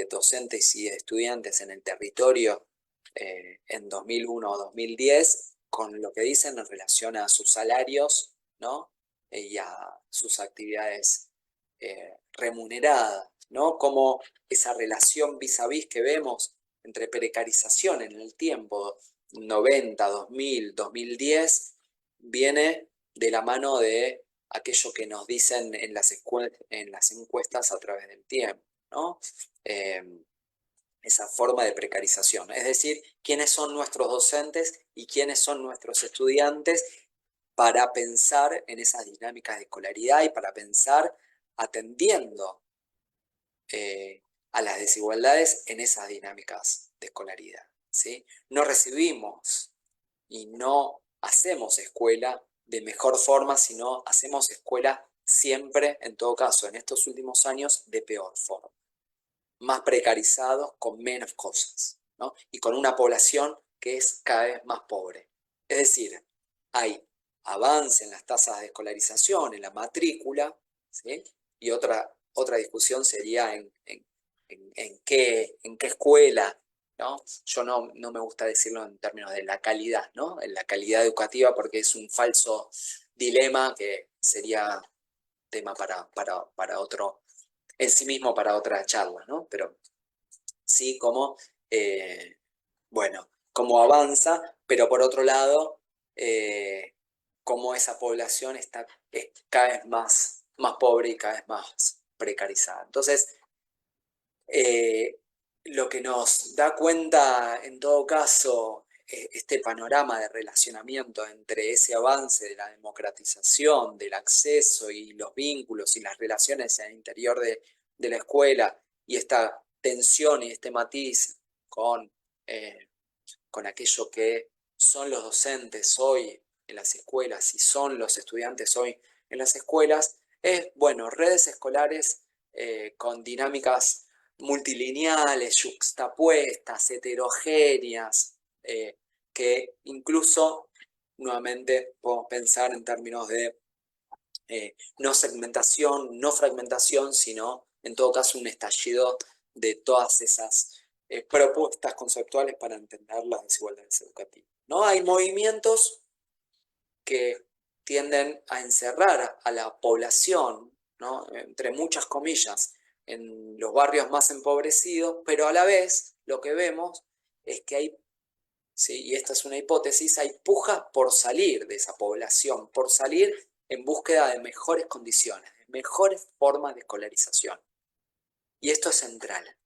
docentes y de estudiantes en el territorio en 2001 o 2010, con lo que dicen en relación a sus salarios, ¿no? Y a sus actividades remuneradas, ¿no? Como esa relación vis a vis que vemos entre precarización en el tiempo 90, 2000, 2010, viene de la mano de aquello que nos dicen en las encuestas a través del tiempo, ¿no? Esa forma de precarización, es decir, quiénes son nuestros docentes y quiénes son nuestros estudiantes, para pensar en esas dinámicas de escolaridad y para pensar atendiendo a las desigualdades en esas dinámicas de escolaridad, ¿sí? No recibimos y no hacemos escuela de mejor forma, sino hacemos escuela siempre, en todo caso, en estos últimos años, de peor forma. Más precarizados, con menos cosas, ¿no? Y con una población que es cada vez más pobre. Es decir, hay avance en las tasas de escolarización, en la matrícula, ¿sí? Y otra discusión sería en qué escuela, ¿no? Yo no me gusta decirlo en términos de la calidad, ¿no? En la calidad educativa, porque es un falso dilema que sería tema para otro, en sí mismo, para otra charla, ¿no? Pero sí como, bueno, cómo avanza, pero por otro lado, cómo esa población es cada vez más pobre y cada vez más precarizada. Entonces, lo que nos da cuenta, en todo caso, este panorama de relacionamiento entre ese avance de la democratización, del acceso y los vínculos y las relaciones en el interior de la escuela, y esta tensión y este matiz con aquello que son los docentes hoy en las escuelas y son los estudiantes hoy en las escuelas, es, bueno, redes escolares con dinámicas multilineales, yuxtapuestas, heterogéneas, que incluso, nuevamente, podemos pensar en términos de no segmentación, no fragmentación, sino, en todo caso, un estallido de todas esas propuestas conceptuales para entender las desigualdades educativas, ¿no? Hay movimientos que tienden a encerrar a la población, ¿no? Entre muchas comillas, en los barrios más empobrecidos, pero a la vez lo que vemos es que hay, ¿sí? Y esta es una hipótesis, hay pujas por salir de esa población, por salir en búsqueda de mejores condiciones, de mejores formas de escolarización. Y esto es central,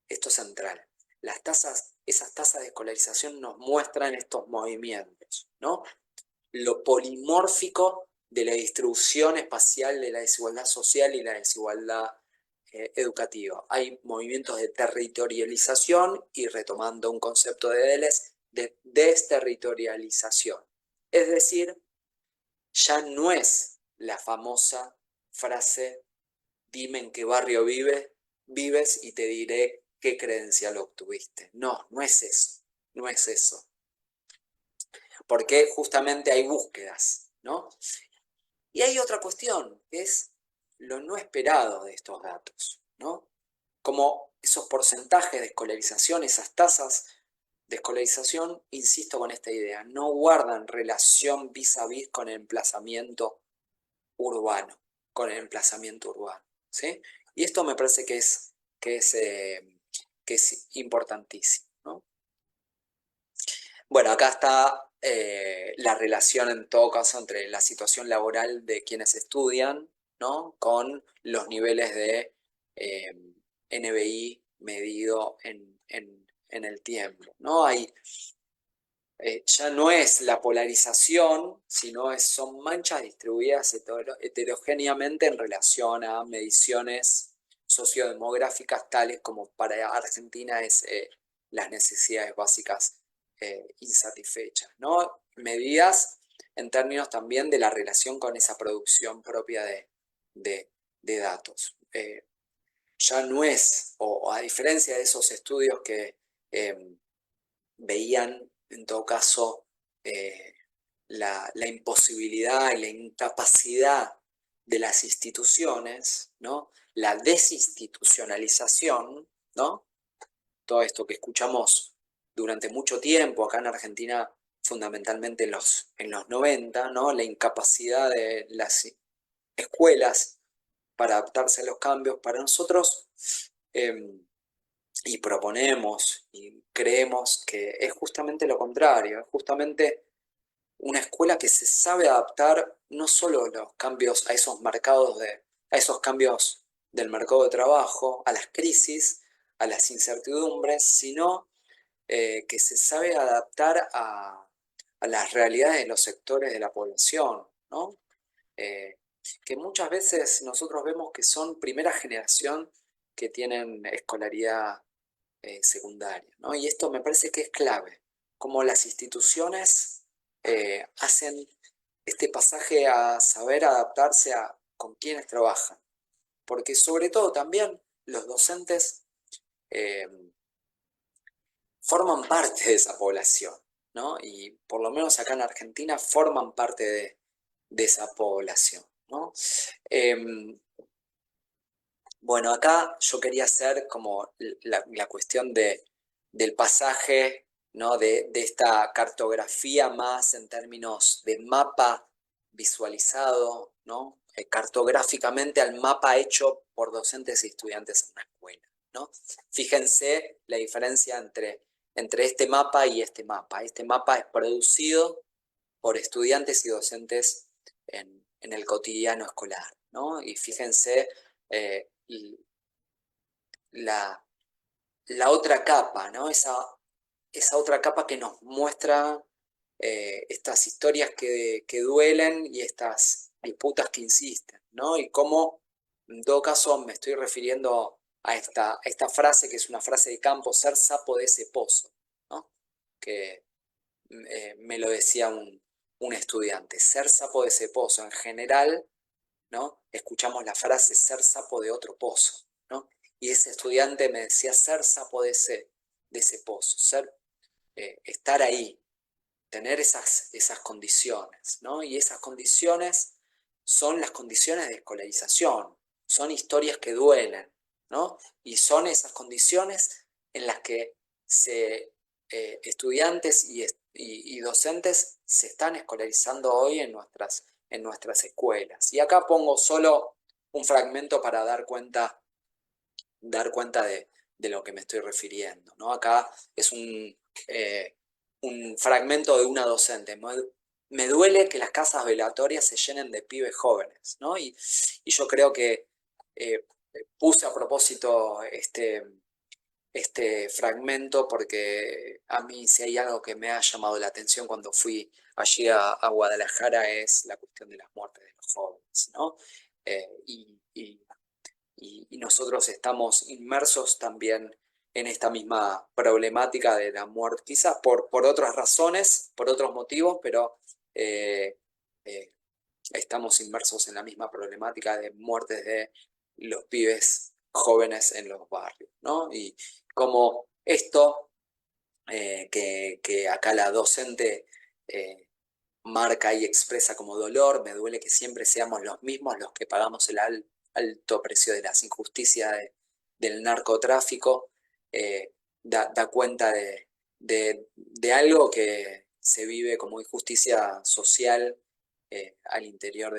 esto es central. Esas tasas de escolarización nos muestran estos movimientos, ¿no? Lo polimórfico de la distribución espacial de la desigualdad social y la desigualdad educativa. Hay movimientos de territorialización y, retomando un concepto de Deleuze, de desterritorialización. Es decir, ya no es la famosa frase dime en qué barrio vives y te diré qué credencial obtuviste. No, no es eso, no es eso. Porque justamente hay búsquedas, ¿no? Y hay otra cuestión, que es lo no esperado de estos datos, ¿no? Como esos porcentajes de escolarización, esas tasas de escolarización, insisto con esta idea, no guardan relación vis a vis con el emplazamiento urbano, ¿sí? Y esto me parece que es importantísimo, ¿no? Bueno, acá está la relación en todo caso entre la situación laboral de quienes estudian, ¿no? Con los niveles de NBI medido en el tiempo, ¿no? Ya no es la polarización, sino son manchas distribuidas heterogéneamente en relación a mediciones sociodemográficas tales como para Argentina es las necesidades básicas insatisfechas, ¿no? Medidas en términos también de la relación con esa producción propia de datos. Ya no es, o a diferencia de esos estudios que veían en todo caso la imposibilidad y la incapacidad de las instituciones, ¿no? La desinstitucionalización, ¿no? Todo esto que escuchamos durante mucho tiempo acá en Argentina, fundamentalmente en los 90, ¿no? La incapacidad de las escuelas para adaptarse a los cambios. Para nosotros, y proponemos y creemos que es justamente lo contrario, es justamente una escuela que se sabe adaptar no solo a los cambios, a esos cambios del mercado de trabajo, a las crisis, a las incertidumbres, sino que se sabe adaptar a las realidades de los sectores de la población, ¿no? Eh, que muchas veces nosotros vemos que son primera generación que tienen escolaridad secundaria, ¿no? Y esto me parece que es clave, cómo las instituciones hacen este pasaje a saber adaptarse con quienes trabajan, porque sobre todo también los docentes eh, forman parte de esa población, ¿no? Y por lo menos acá en Argentina forman parte de esa población, ¿no? Bueno, acá yo quería hacer como la cuestión del pasaje, ¿no? De esta cartografía más en términos de mapa visualizado, ¿no? Cartográficamente al mapa hecho por docentes y estudiantes en una escuela, ¿no? Fíjense la diferencia entre este mapa y este mapa. Este mapa es producido por estudiantes y docentes en el cotidiano escolar, ¿no? Y fíjense la, la otra capa, ¿no? Esa otra capa que nos muestra estas historias que duelen y estas disputas que insisten, ¿no? Y cómo, en todo caso, me estoy refiriendo a esta frase, que es una frase de Campo, ser sapo de ese pozo, ¿no? Que me lo decía un estudiante, ser sapo de ese pozo. En general, ¿no? Escuchamos la frase ser sapo de otro pozo, ¿no? Y ese estudiante me decía ser sapo de ese pozo, estar ahí, tener esas condiciones, ¿no? Y esas condiciones son las condiciones de escolarización, son historias que duelen, ¿no? Y son esas condiciones en las que estudiantes y docentes se están escolarizando hoy en nuestras escuelas. Y acá pongo solo un fragmento para dar cuenta de lo que me estoy refiriendo, ¿no? Acá es un fragmento de una docente. Me duele que las casas velatorias se llenen de pibes jóvenes, ¿no? Y yo creo que eh, puse a propósito este fragmento porque a mí si hay algo que me ha llamado la atención cuando fui allí a Guadalajara es la cuestión de las muertes de los jóvenes, ¿no? Y nosotros estamos inmersos también en esta misma problemática de la muerte, quizás por otras razones, por otros motivos, pero eh, eh, estamos inmersos en la misma problemática de muertes de los pibes jóvenes en los barrios, ¿no? Y como esto que acá la docente marca y expresa como dolor, me duele que siempre seamos los mismos los que pagamos alto precio de las injusticias del narcotráfico, da cuenta de algo que se vive como injusticia social al interior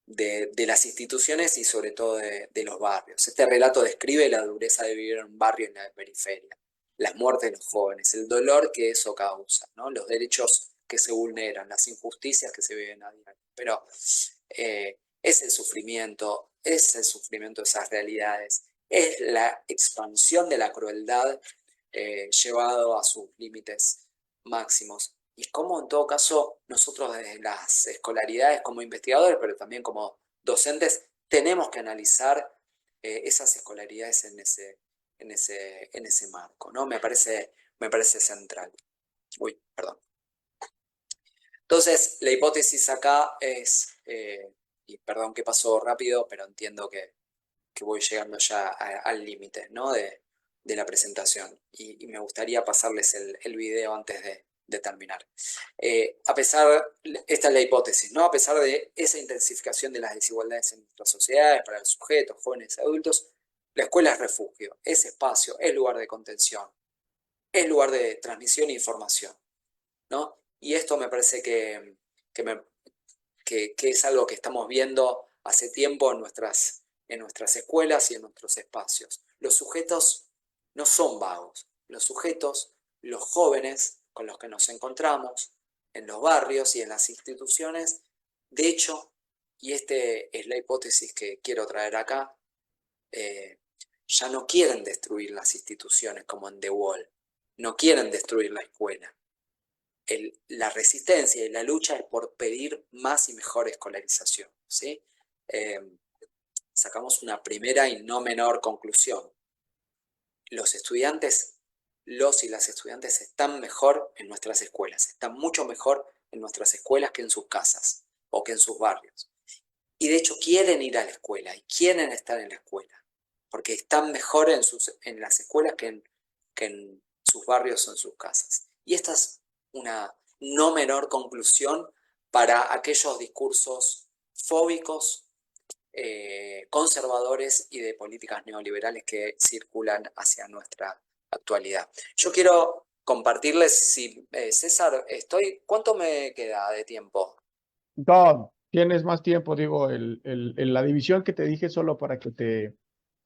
de las instituciones y sobre todo de los barrios. Este relato describe la dureza de vivir en un barrio en la periferia, las muertes de los jóvenes, el dolor que eso causa, ¿no? Los derechos que se vulneran, las injusticias que se viven a diario. Pero es el sufrimiento de esas realidades, es la expansión de la crueldad llevado a sus límites máximos. Y cómo en todo caso nosotros desde las escolaridades como investigadores, pero también como docentes, tenemos que analizar esas escolaridades en ese marco, ¿no? Me parece central. Uy, perdón. Entonces, la hipótesis acá es, y perdón que pasó rápido, pero entiendo que voy llegando ya al límite, ¿no? de la presentación y me gustaría pasarles el video antes de terminar. Esta es la hipótesis, ¿no? A pesar de esa intensificación de las desigualdades en nuestras sociedades, para los sujetos, jóvenes y adultos, la escuela es refugio, es espacio, es lugar de contención, es lugar de transmisión e información, ¿no? Y esto me parece que, me- que es algo que estamos viendo hace tiempo en nuestras escuelas y en nuestros espacios. Los sujetos no son vagos, los sujetos, los jóvenes con los que nos encontramos en los barrios y en las instituciones, de hecho, y esta es la hipótesis que quiero traer acá, eh, ya no quieren destruir las instituciones como en The Wall, no quieren destruir la escuela. La resistencia y la lucha es por pedir más y mejor escolarización, ¿sí? Eh, Sacamos una primera y no menor conclusión. Los estudiantes, los y las estudiantes están mejor en nuestras escuelas, están mucho mejor en nuestras escuelas que en sus casas o que en sus barrios. Y de hecho quieren ir a la escuela y quieren estar en la escuela, porque están mejor en las escuelas que en sus barrios o en sus casas. Y esta es una no menor conclusión para aquellos discursos fóbicos, conservadores y de políticas neoliberales que circulan hacia nuestra actualidad. Yo quiero compartirles, si César, ¿cuánto me queda de tiempo? No, tienes más tiempo, digo, la división que te dije solo para que te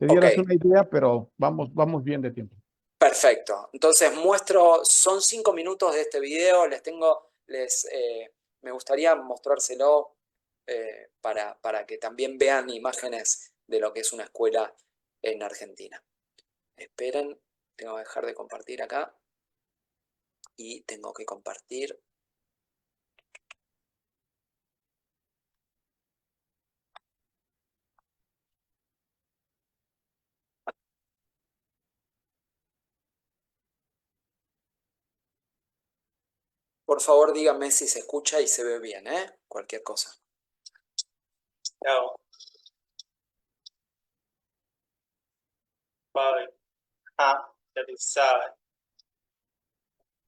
Ok, dieras una idea, pero vamos bien de tiempo. perfecto. Entonces son 5 minutos de este video, me gustaría mostrárselo para que también vean imágenes de lo que es una escuela en Argentina. Esperen, tengo que dejar de compartir acá y tengo que compartir. Por favor, díganme si se escucha y se ve bien, ¿eh? Cualquier cosa. Chao, Fabi. Ya tú sabes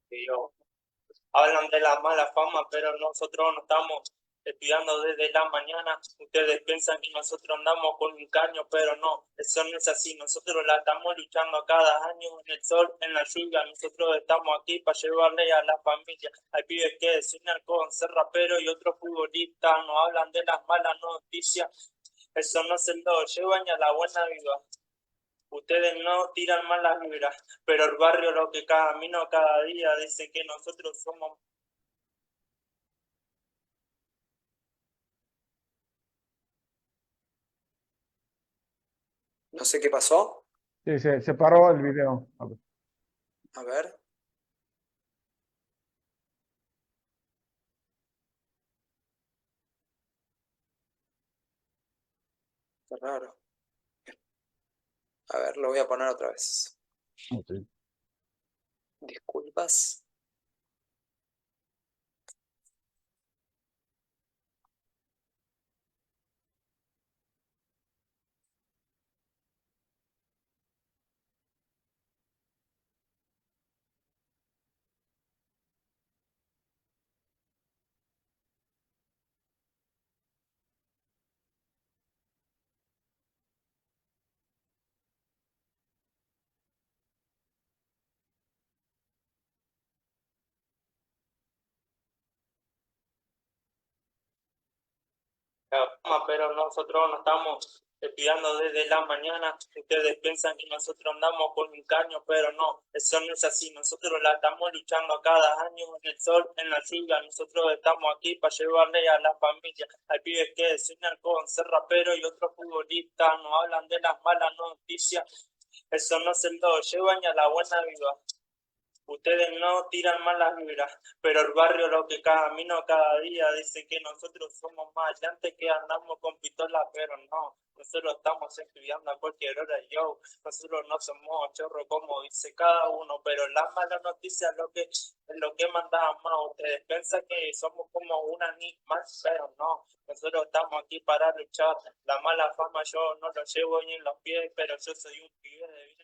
que yo. Hablan de la mala fama, pero nosotros no estamos estudiando desde la mañana. Ustedes piensan que nosotros andamos con un caño, pero no, eso no es así. Nosotros la estamos luchando cada año en el sol, en la lluvia. Nosotros estamos aquí para llevarle a la familia. Hay pibes que sueñan con ser rapero y otros futbolistas. No hablan de las malas noticias. Eso no se lo llevan a la buena vida. Ustedes no tiran malas vibras, pero el barrio lo que camino cada día dice que nosotros somos. No sé qué pasó. Sí, se paró el video. A ver. A ver. Qué raro. A ver, lo voy a poner otra vez. Ok. Disculpas. Pero nosotros no estamos estudiando desde la mañana. Ustedes piensan que nosotros andamos con un caño, pero no, eso no es así. Nosotros la estamos luchando cada año en el sol, en la lluvia. Nosotros estamos aquí para llevarle a la familia. Hay pibes que sueñan con ser rapero y otros futbolistas nos hablan de las malas noticias. Eso no se lo lleva ni a la buena vida. Ustedes no tiran malas vibras, pero el barrio lo que camino cada día dice que nosotros somos más antes que andamos con pistola, pero no, nosotros estamos estudiando a cualquier hora, yo, nosotros no somos chorros como dice cada uno, pero las malas noticias es lo que mandaban más. Ustedes piensan que somos como una ni más, pero no, nosotros estamos aquí para luchar. La mala fama yo no lo llevo ni en los pies, pero yo soy un pibe de bien.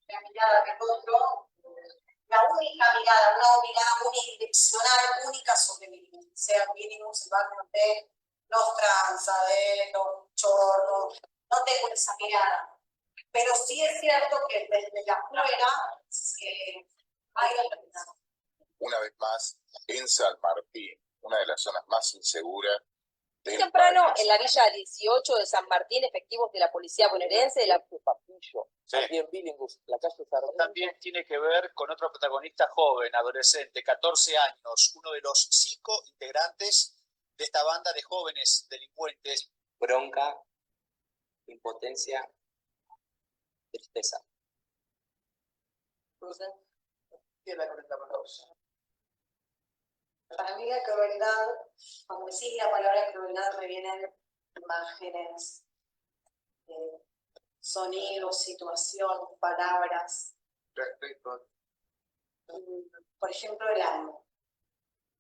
La mirada del otro, la única mirada, una mirada unidireccional, única sobre mí. Sea mínimo, se va a meter los tranzaderos, los chorros, no tengo esa mirada. Pero sí es cierto que desde la afuera hay la. Una vez más, en San Martín, una de las zonas más inseguras del Temprano, país. en la villa 18 de San Martín, efectivos de la policía bonaerense de la Papillo, Sí. aquí en Billinghus, la calle Sarmiento. También tiene que ver con otro protagonista joven, adolescente, 14 años, uno de los 5 integrantes de esta banda de jóvenes delincuentes. Bronca, impotencia, tristeza. Para mí la crueldad, cuando me sigue la palabra crueldad me vienen imágenes, sonidos, situación, palabras. Por ejemplo, el ánimo.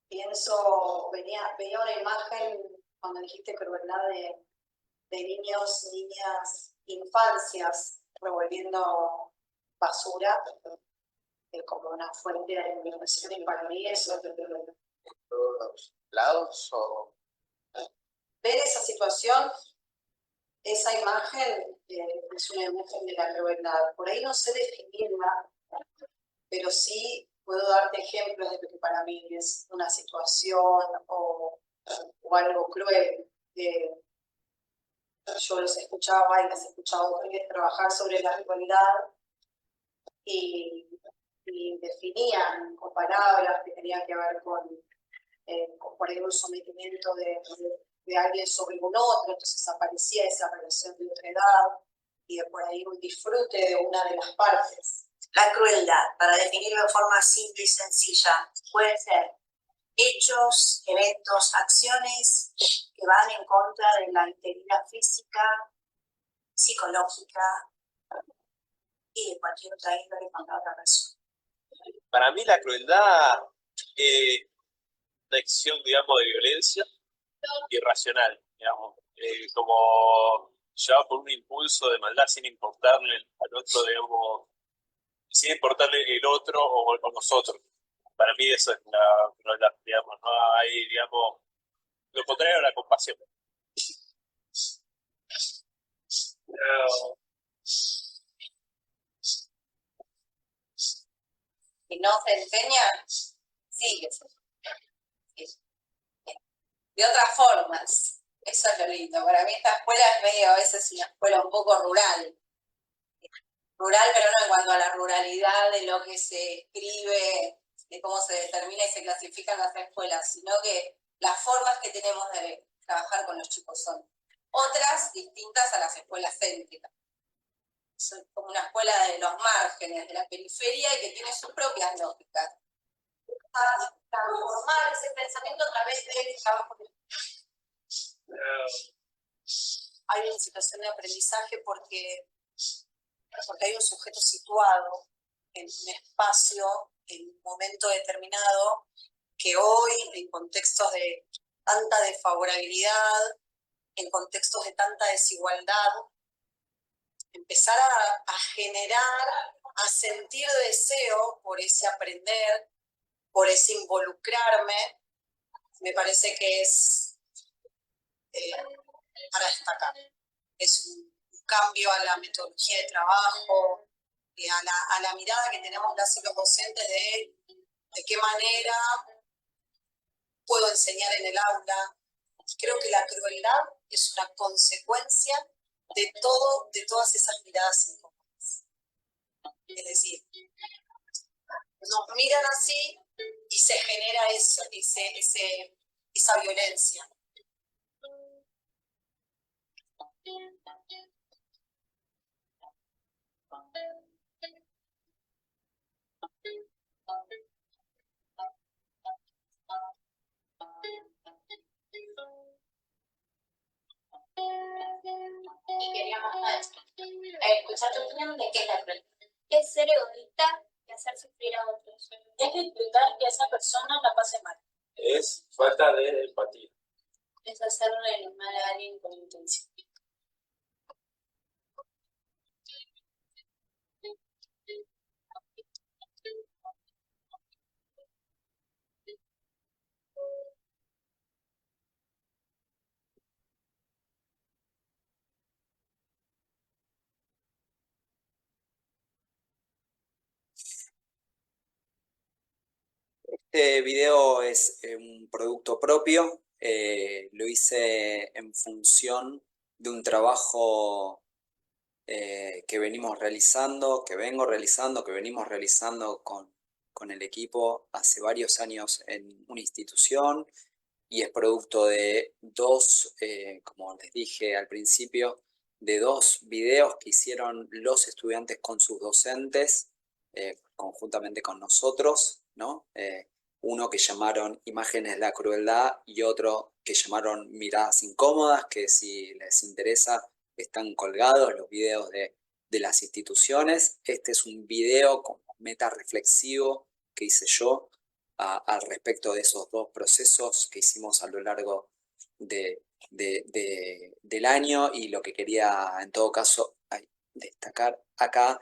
Veía una imagen cuando dijiste crueldad de niños, niñas, infancias revolviendo basura como una fuente de alimentación, y para mí eso Todos lados o ver esa situación, esa imagen es una imagen de la crueldad. Por ahí no sé definirla, pero sí puedo darte ejemplos de lo que para mí es una situación o algo cruel. Yo los escuchaba y las he escuchado trabajar sobre la crueldad y definían con palabras que tenían que ver con por ahí un sometimiento de alguien sobre un otro, entonces aparecía esa relación de otra edad y de por ahí un disfrute de una de las partes. La crueldad, para definirlo de forma simple y sencilla, puede ser hechos, eventos, acciones que van en contra de la integridad física, psicológica y de cualquier otra índole contra otra persona. Para mí la crueldad es una acción, digamos, de violencia irracional, digamos, como llevado por un impulso de maldad sin importarle al otro, digamos, sin importarle el otro o nosotros. Para mí eso es la crueldad, digamos, no hay, digamos, lo contrario a la compasión. Y no se enseña, sigue. De otras formas, eso es lo lindo. Para mí esta escuela es medio a veces una escuela un poco rural. Rural, pero no en cuanto a la ruralidad de lo que se escribe, de cómo se determina y se clasifican las escuelas, sino que las formas que tenemos de trabajar con los chicos son otras distintas a las escuelas céntricas. Son como una escuela de los márgenes, de la periferia, y que tiene sus propias lógicas. Transformar ese pensamiento a través del trabajo. Hay una situación de aprendizaje porque hay un sujeto situado en un espacio, en un momento determinado, que hoy, en contextos de tanta desfavorabilidad, en contextos de tanta desigualdad, empezar a generar, a sentir deseo por ese aprender, por ese involucrarme, me parece que es para destacar. Es un cambio a la metodología de trabajo, a la mirada que tenemos las y los docentes de qué manera puedo enseñar en el aula. Creo que la crueldad es una consecuencia de todas esas miradas incómodas. Es decir, nos miran así y se genera eso, esa violencia. Y queríamos escuchar tu opinión de qué es la crueldad. Es ser egoísta y hacer sufrir a otros. Es disfrutar que esa persona la pase mal. Es falta de empatía. Es hacerle mal a alguien con intención. Este video es un producto propio, lo hice en función de un trabajo que venimos realizando, que venimos realizando con el equipo hace varios años en una institución, y es producto de dos, como les dije al principio, de dos videos que hicieron los estudiantes con sus docentes, conjuntamente con nosotros, ¿no? Uno que llamaron Imágenes de la Crueldad y otro que llamaron Miradas Incómodas, que si les interesa están colgados los videos de las instituciones. Este es un video como meta reflexivo que hice yo al respecto de esos dos procesos que hicimos a lo largo del año, y lo que quería en todo caso destacar acá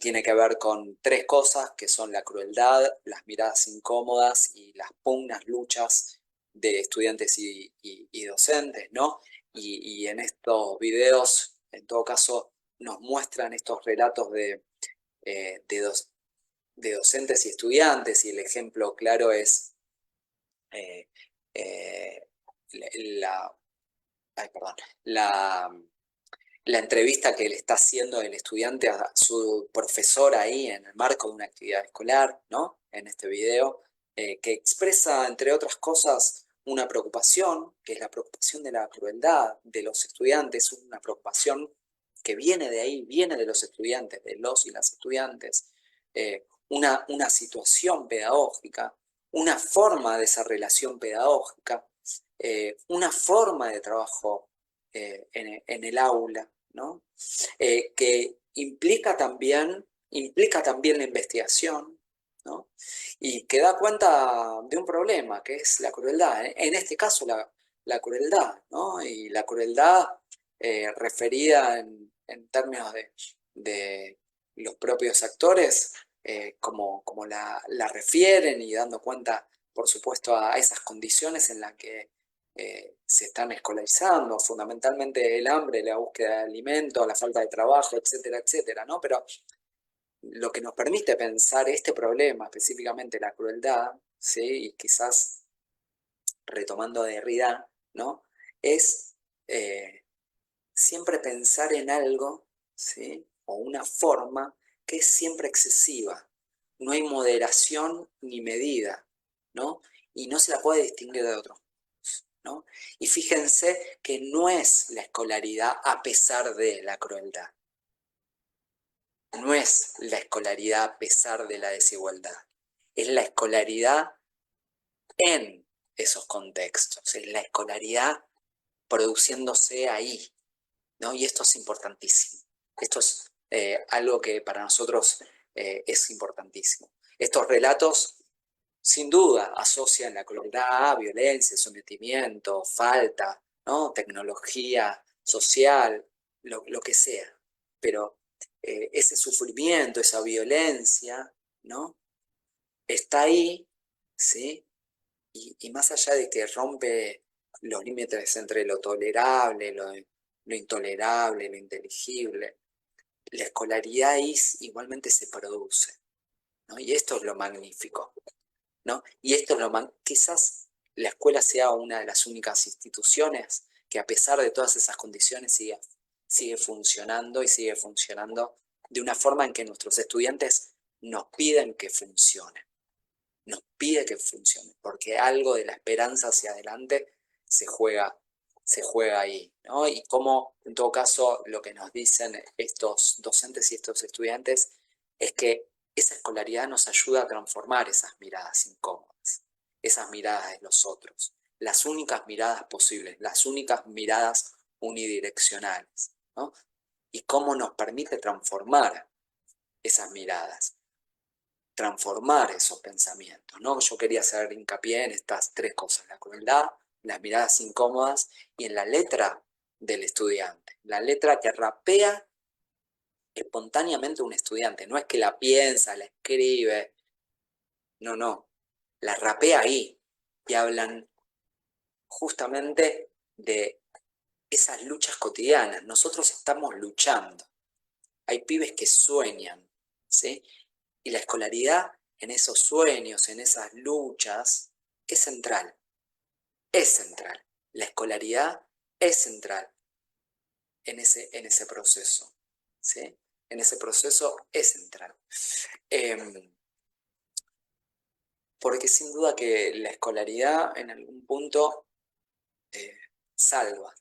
tiene que ver con tres cosas, que son la crueldad, las miradas incómodas y las pugnas, luchas de estudiantes y docentes, ¿no? Y en estos videos, en todo caso, nos muestran estos relatos de docentes y estudiantes, y el ejemplo claro es la entrevista que le está haciendo el estudiante a su profesora ahí en el marco de una actividad escolar, ¿no? En este video, que expresa, entre otras cosas, una preocupación, que es la preocupación de la crueldad de los estudiantes, una preocupación que viene de ahí, viene de los estudiantes, de los y las estudiantes, una situación pedagógica, una forma de esa relación pedagógica, una forma de trabajo en el aula, ¿no? Que implica también la investigación, ¿no? Y que da cuenta de un problema, que es la crueldad. En este caso, la crueldad, ¿no? Y la crueldad referida en términos de los propios actores, como la refieren, y dando cuenta, por supuesto, a esas condiciones en las que se están escolarizando, fundamentalmente el hambre, la búsqueda de alimento, la falta de trabajo, etcétera, etcétera, ¿no? Pero lo que nos permite pensar este problema, específicamente la crueldad, ¿sí? Y quizás retomando a Derrida, ¿no? Es siempre pensar en algo, ¿sí? O una forma que es siempre excesiva. No hay moderación ni medida, ¿no? Y no se la puede distinguir de otros, ¿no? Y fíjense que no es la escolaridad a pesar de la crueldad. No es la escolaridad a pesar de la desigualdad. Es la escolaridad en esos contextos. Es la escolaridad produciéndose ahí, ¿no? Y esto es importantísimo. Esto es algo que para nosotros es importantísimo. Estos relatos, sin duda, asocian la crueldad, violencia, sometimiento, falta, ¿no? Tecnología social, lo que sea. Pero ese sufrimiento, esa violencia, ¿no? Está ahí, ¿sí? Y más allá de que rompe los límites entre lo tolerable, lo intolerable, lo inteligible. La escolaridad igualmente se produce, ¿no? Y esto es lo magnífico, ¿no? Y esto es quizás la escuela sea una de las únicas instituciones que a pesar de todas esas condiciones sigue funcionando y sigue funcionando de una forma en que nuestros estudiantes nos piden que funcione. Nos pide que funcione, porque algo de la esperanza hacia adelante se juega ahí, ¿no? Y como en todo caso lo que nos dicen estos docentes y estos estudiantes es que esa escolaridad nos ayuda a transformar esas miradas incómodas, esas miradas de los otros, las únicas miradas posibles, las únicas miradas unidireccionales, ¿no? Y cómo nos permite transformar esas miradas, transformar esos pensamientos, ¿no? Yo quería hacer hincapié en estas tres cosas: la crueldad, las miradas incómodas y en la letra del estudiante, la letra que rapea espontáneamente un estudiante, no es que la piensa, la escribe, no, la rapea ahí y hablan justamente de esas luchas cotidianas. Nosotros estamos luchando, hay pibes que sueñan, ¿sí? Y la escolaridad en esos sueños, en esas luchas, es central. Es central. La escolaridad es central en ese proceso, ¿sí? En ese proceso es central. Porque sin duda que la escolaridad en algún punto salva,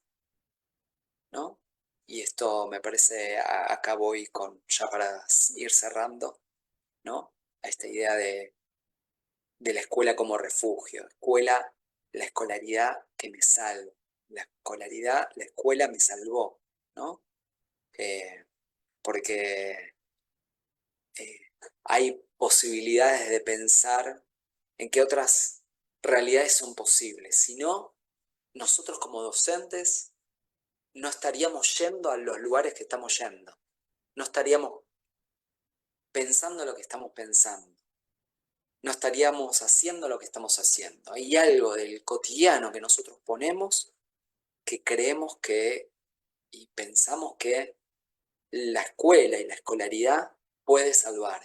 ¿no? Y esto me parece, acá voy ya para ir cerrando, ¿no? A esta idea de la escuela como refugio. La escolaridad que me salva. La escuela me salvó, ¿no? Porque hay posibilidades de pensar en qué otras realidades son posibles. Si no, nosotros como docentes no estaríamos yendo a los lugares que estamos yendo. No estaríamos pensando lo que estamos pensando. No estaríamos haciendo lo que estamos haciendo. Hay algo del cotidiano que nosotros ponemos que creemos que y pensamos que la escuela y la escolaridad puede salvar.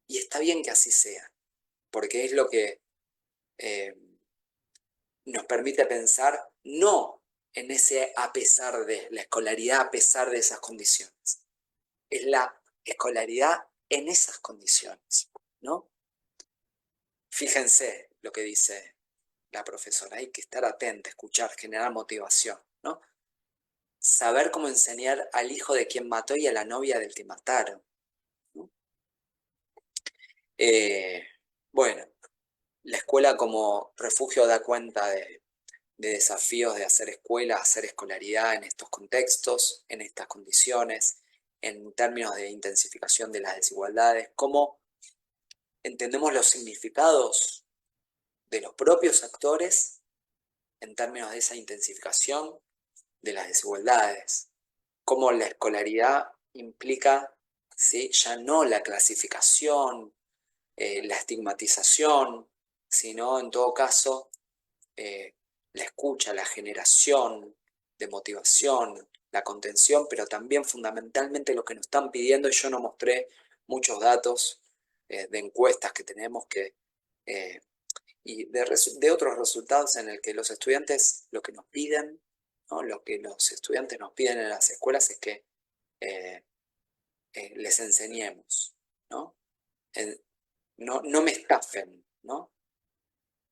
Y está bien que así sea, porque es lo que nos permite pensar no en ese a pesar de, la escolaridad a pesar de esas condiciones. Es la escolaridad en esas condiciones, ¿no? Fíjense lo que dice la profesora, hay que estar atenta, escuchar, generar motivación, ¿no? Saber cómo enseñar al hijo de quien mató y a la novia del que mataron, ¿no? Bueno, la escuela como refugio da cuenta de desafíos de hacer escuela, hacer escolaridad en estos contextos, en estas condiciones, en términos de intensificación de las desigualdades, cómo entendemos los significados de los propios actores en términos de esa intensificación de las desigualdades, cómo la escolaridad implica, ¿sí?, ya no la clasificación, la estigmatización, sino en todo caso la escucha, la generación de motivación, la contención, pero también fundamentalmente lo que nos están pidiendo, y yo no mostré muchos datos de encuestas que tenemos y de otros resultados en el que los estudiantes lo que nos piden, ¿no? Lo que los estudiantes nos piden en las escuelas es que les enseñemos, ¿no? No me estafen, ¿no?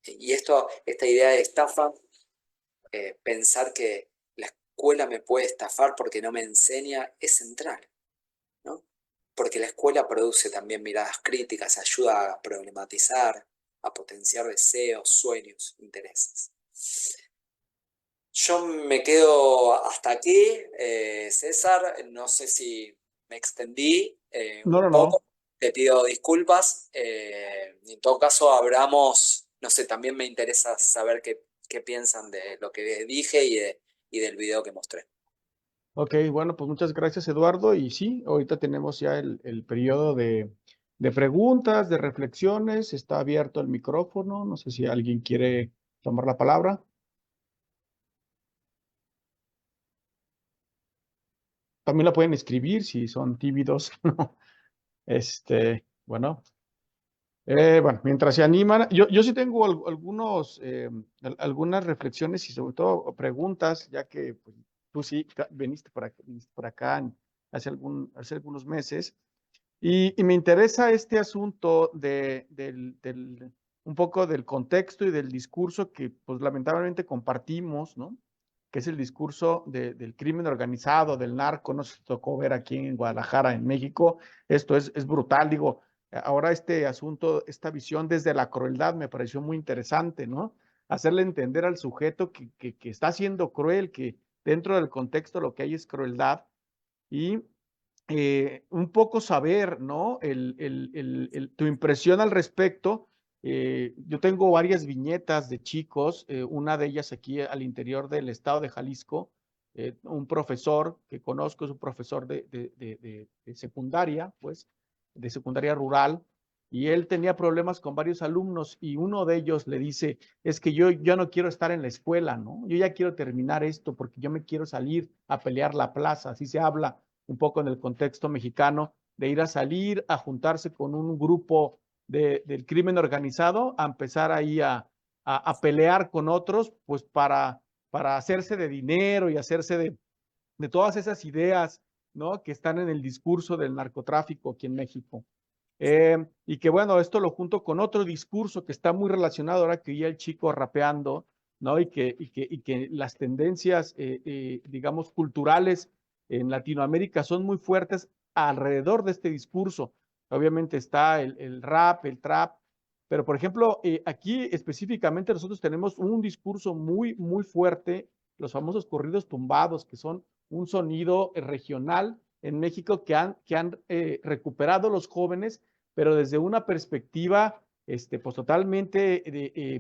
Y esta idea de estafa, pensar que la escuela me puede estafar porque no me enseña, es central, ¿no? Porque la escuela produce también miradas críticas, ayuda a problematizar, a potenciar deseos, sueños, intereses. Yo me quedo hasta aquí, César, no sé si me extendí un poco, te pido disculpas, en todo caso abramos, no sé, también me interesa saber qué piensan de lo que dije y del video que mostré. Ok, bueno, pues muchas gracias, Eduardo. Y sí, ahorita tenemos ya el periodo de preguntas, de reflexiones. Está abierto el micrófono. No sé si alguien quiere tomar la palabra. también la pueden escribir si son tímidos, ¿no? Bueno. Bueno, mientras se animan, yo sí tengo algunas reflexiones y sobre todo preguntas, ya que pues, tú sí viniste por acá hace algunos meses, y me interesa este asunto un poco del contexto y del discurso que pues lamentablemente compartimos, ¿no? Que es el discurso del crimen organizado, del narco. Nos tocó ver aquí en Guadalajara, en México. Esto es brutal, digo. Ahora este asunto, esta visión desde la crueldad me pareció muy interesante, ¿no? Hacerle entender al sujeto que está siendo cruel, que dentro del contexto lo que hay es crueldad y un poco saber, ¿no? Tu impresión al respecto. Yo tengo varias viñetas de chicos, una de ellas aquí al interior del estado de Jalisco, un profesor que conozco, es un profesor de secundaria, pues, de secundaria rural, y él tenía problemas con varios alumnos y uno de ellos le dice, es que yo ya no quiero estar en la escuela, ¿no? Yo ya quiero terminar esto porque yo me quiero salir a pelear la plaza, así se habla un poco en el contexto mexicano, de ir a salir, a juntarse con un grupo del crimen organizado, a empezar ahí a pelear con otros, pues para hacerse de dinero y hacerse de todas esas ideas, ¿no? Que están en el discurso del narcotráfico aquí en México. Y que bueno, esto lo junto con otro discurso que está muy relacionado ahora que oía el chico rapeando, ¿no? Y que las tendencias, digamos, culturales en Latinoamérica son muy fuertes alrededor de este discurso. Obviamente está el rap, el trap, pero por ejemplo, aquí específicamente nosotros tenemos un discurso muy, muy fuerte, los famosos corridos tumbados, que son un sonido regional en México que han recuperado los jóvenes, pero desde una perspectiva pues totalmente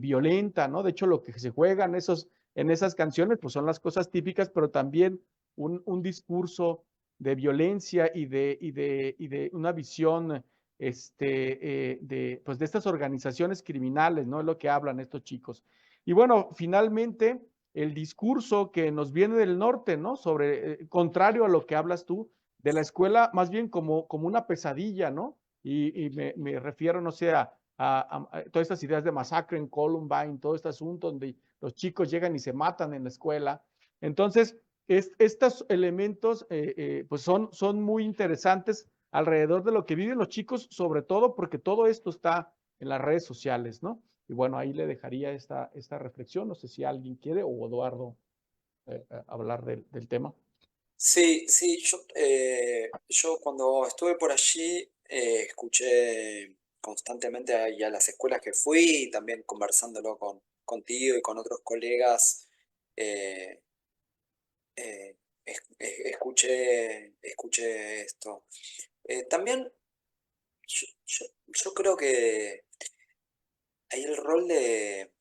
violenta, ¿no? De hecho, lo que se juega en esas canciones pues son las cosas típicas, pero también un discurso de violencia y de una visión pues de estas organizaciones criminales, ¿no? Es lo que hablan estos chicos. Y bueno, finalmente, el discurso que nos viene del norte, ¿no? Contrario a lo que hablas tú, de la escuela, más bien como una pesadilla, ¿no? Y me refiero, no sé, a todas estas ideas de masacre en Columbine, todo este asunto donde los chicos llegan y se matan en la escuela. Entonces, estos elementos pues son muy interesantes alrededor de lo que viven los chicos, sobre todo porque todo esto está en las redes sociales, ¿no? Y bueno, ahí le dejaría esta reflexión. No sé si alguien quiere o Eduardo hablar del tema. Sí, sí, yo cuando estuve por allí escuché constantemente ahí a las escuelas que fui y también conversándolo contigo y con otros colegas, eh, escuché esto. También yo creo que hay el rol de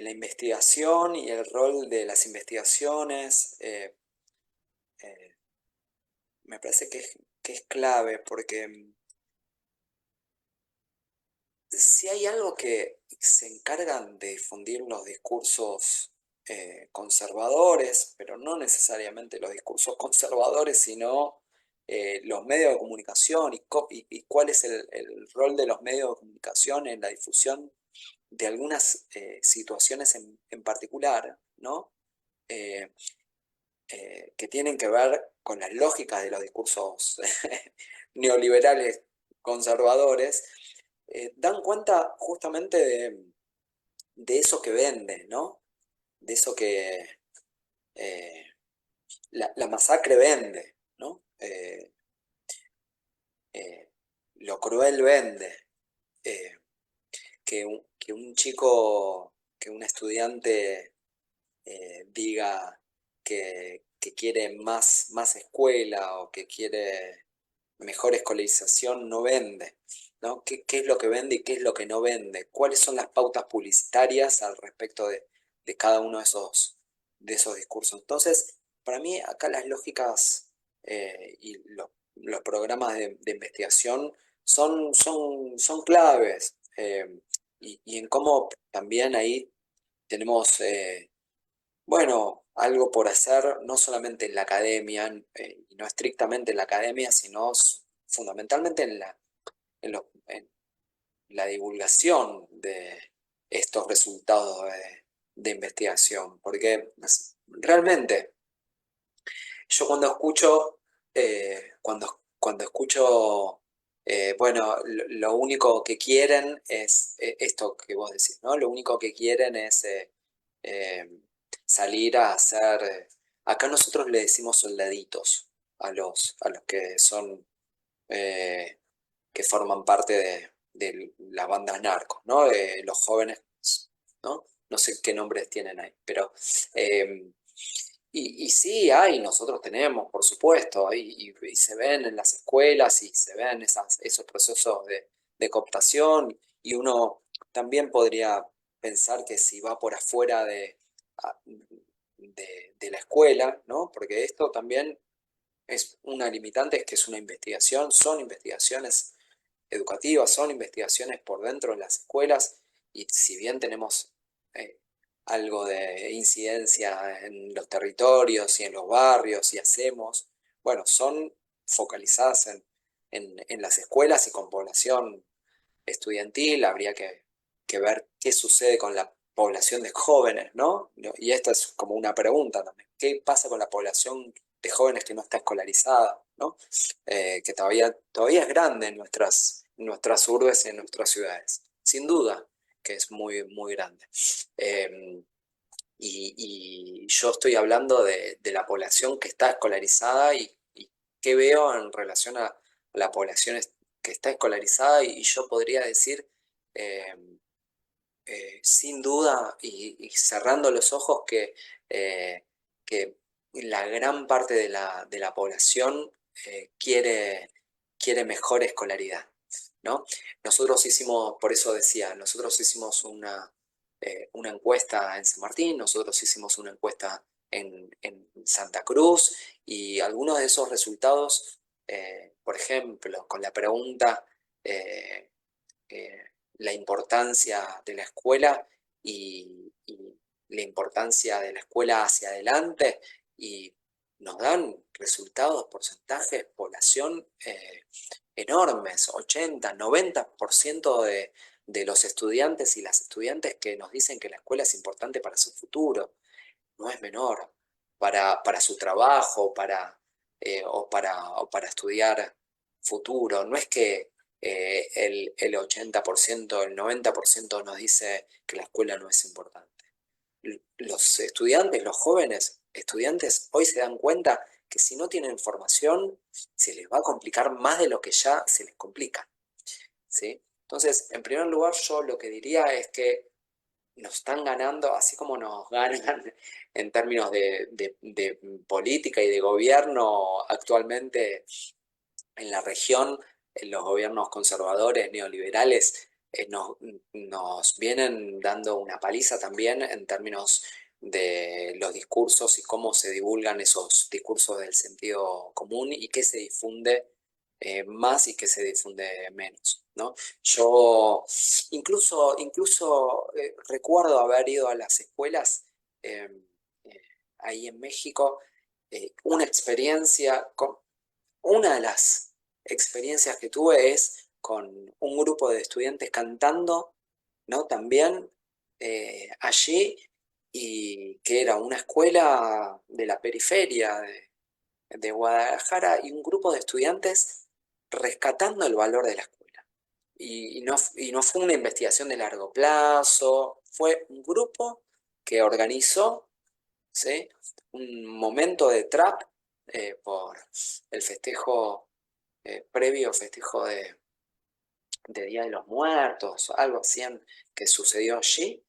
la investigación y el rol de las investigaciones. Me parece que es clave porque si hay algo que se encargan de difundir los discursos conservadores, pero no necesariamente los discursos conservadores, sino los medios de comunicación y cuál es el rol de los medios de comunicación en la difusión de algunas situaciones en particular, ¿no? Que tienen que ver con las lógicas de los discursos neoliberales conservadores, dan cuenta justamente de eso que vende, ¿no? De eso que la masacre vende, ¿no? Lo cruel vende. Que un chico, que un estudiante diga que quiere más escuela o que quiere mejor escolarización no vende, ¿no? ¿Qué es lo que vende y qué es lo que no vende? ¿Cuáles son las pautas publicitarias al respecto de cada uno de esos discursos? Entonces, para mí acá las lógicas y los programas de investigación son claves y en cómo también ahí tenemos, bueno, algo por hacer, no solamente en la academia, y no estrictamente en la academia, sino fundamentalmente en la divulgación de estos resultados de investigación, porque realmente yo cuando escucho, cuando escucho, bueno, lo único que quieren es esto que vos decís, ¿no? Lo único que quieren es eh, salir a hacer, acá nosotros le decimos soldaditos a los que son, que forman parte de las bandas narcos, ¿no? Los jóvenes, ¿no? No sé qué nombres tienen ahí, pero y sí, hay, nosotros tenemos, por supuesto, y se ven en las escuelas y se ven esos procesos de cooptación, y uno también podría pensar que si va por afuera de la escuela, ¿no? Porque esto también es una limitante, es que es una investigación, son investigaciones educativas, son investigaciones por dentro de las escuelas, y si bien tenemos algo de incidencia en los territorios y en los barrios y hacemos, bueno, son focalizadas en las escuelas y con población estudiantil. Habría que ver qué sucede con la población de jóvenes, ¿no? Y esta es como una pregunta también. ¿Qué pasa con la población de jóvenes que no está escolarizada, ¿no? Que todavía es grande en nuestras urbes y en nuestras ciudades. Sin duda que es muy, muy grande. Y yo estoy hablando de la población que está escolarizada, y qué veo en relación a la población que está escolarizada, y yo podría decir, eh, sin duda y cerrando los ojos, que la gran parte de la población quiere mejor escolaridad, ¿no? Nosotros hicimos, por eso decía, nosotros hicimos una encuesta en San Martín, nosotros hicimos una encuesta en Santa Cruz, y algunos de esos resultados, por ejemplo, con la pregunta, la importancia de la escuela y la importancia de la escuela hacia adelante, y nos dan resultados, porcentajes, población enormes, 80, 90% de los estudiantes y las estudiantes que nos dicen que la escuela es importante para su futuro. No es menor, para su trabajo, o para estudiar futuro. No es que el 80%, el 90% nos dice que la escuela no es importante. Los estudiantes, los jóvenes estudiantes, hoy se dan cuenta que si no tienen formación, se les va a complicar más de lo que ya se les complica, ¿sí? Entonces, en primer lugar, yo lo que diría es que nos están ganando, así como nos ganan en términos de política y de gobierno actualmente en la región. Los gobiernos conservadores, neoliberales, nos vienen dando una paliza también en términos de los discursos y cómo se divulgan esos discursos del sentido común, y qué se difunde más y qué se difunde menos, ¿no? Yo incluso recuerdo haber ido a las escuelas eh, ahí en México, una experiencia una de las experiencias que tuve es con un grupo de estudiantes cantando, ¿no? También allí, y que era una escuela de la periferia de Guadalajara, y un grupo de estudiantes rescatando el valor de la escuela. Y no fue una investigación de largo plazo, fue un grupo que organizó, ¿sí?, un momento de trap por el festejo, previo festejo de Día de los Muertos, algo así que sucedió allí,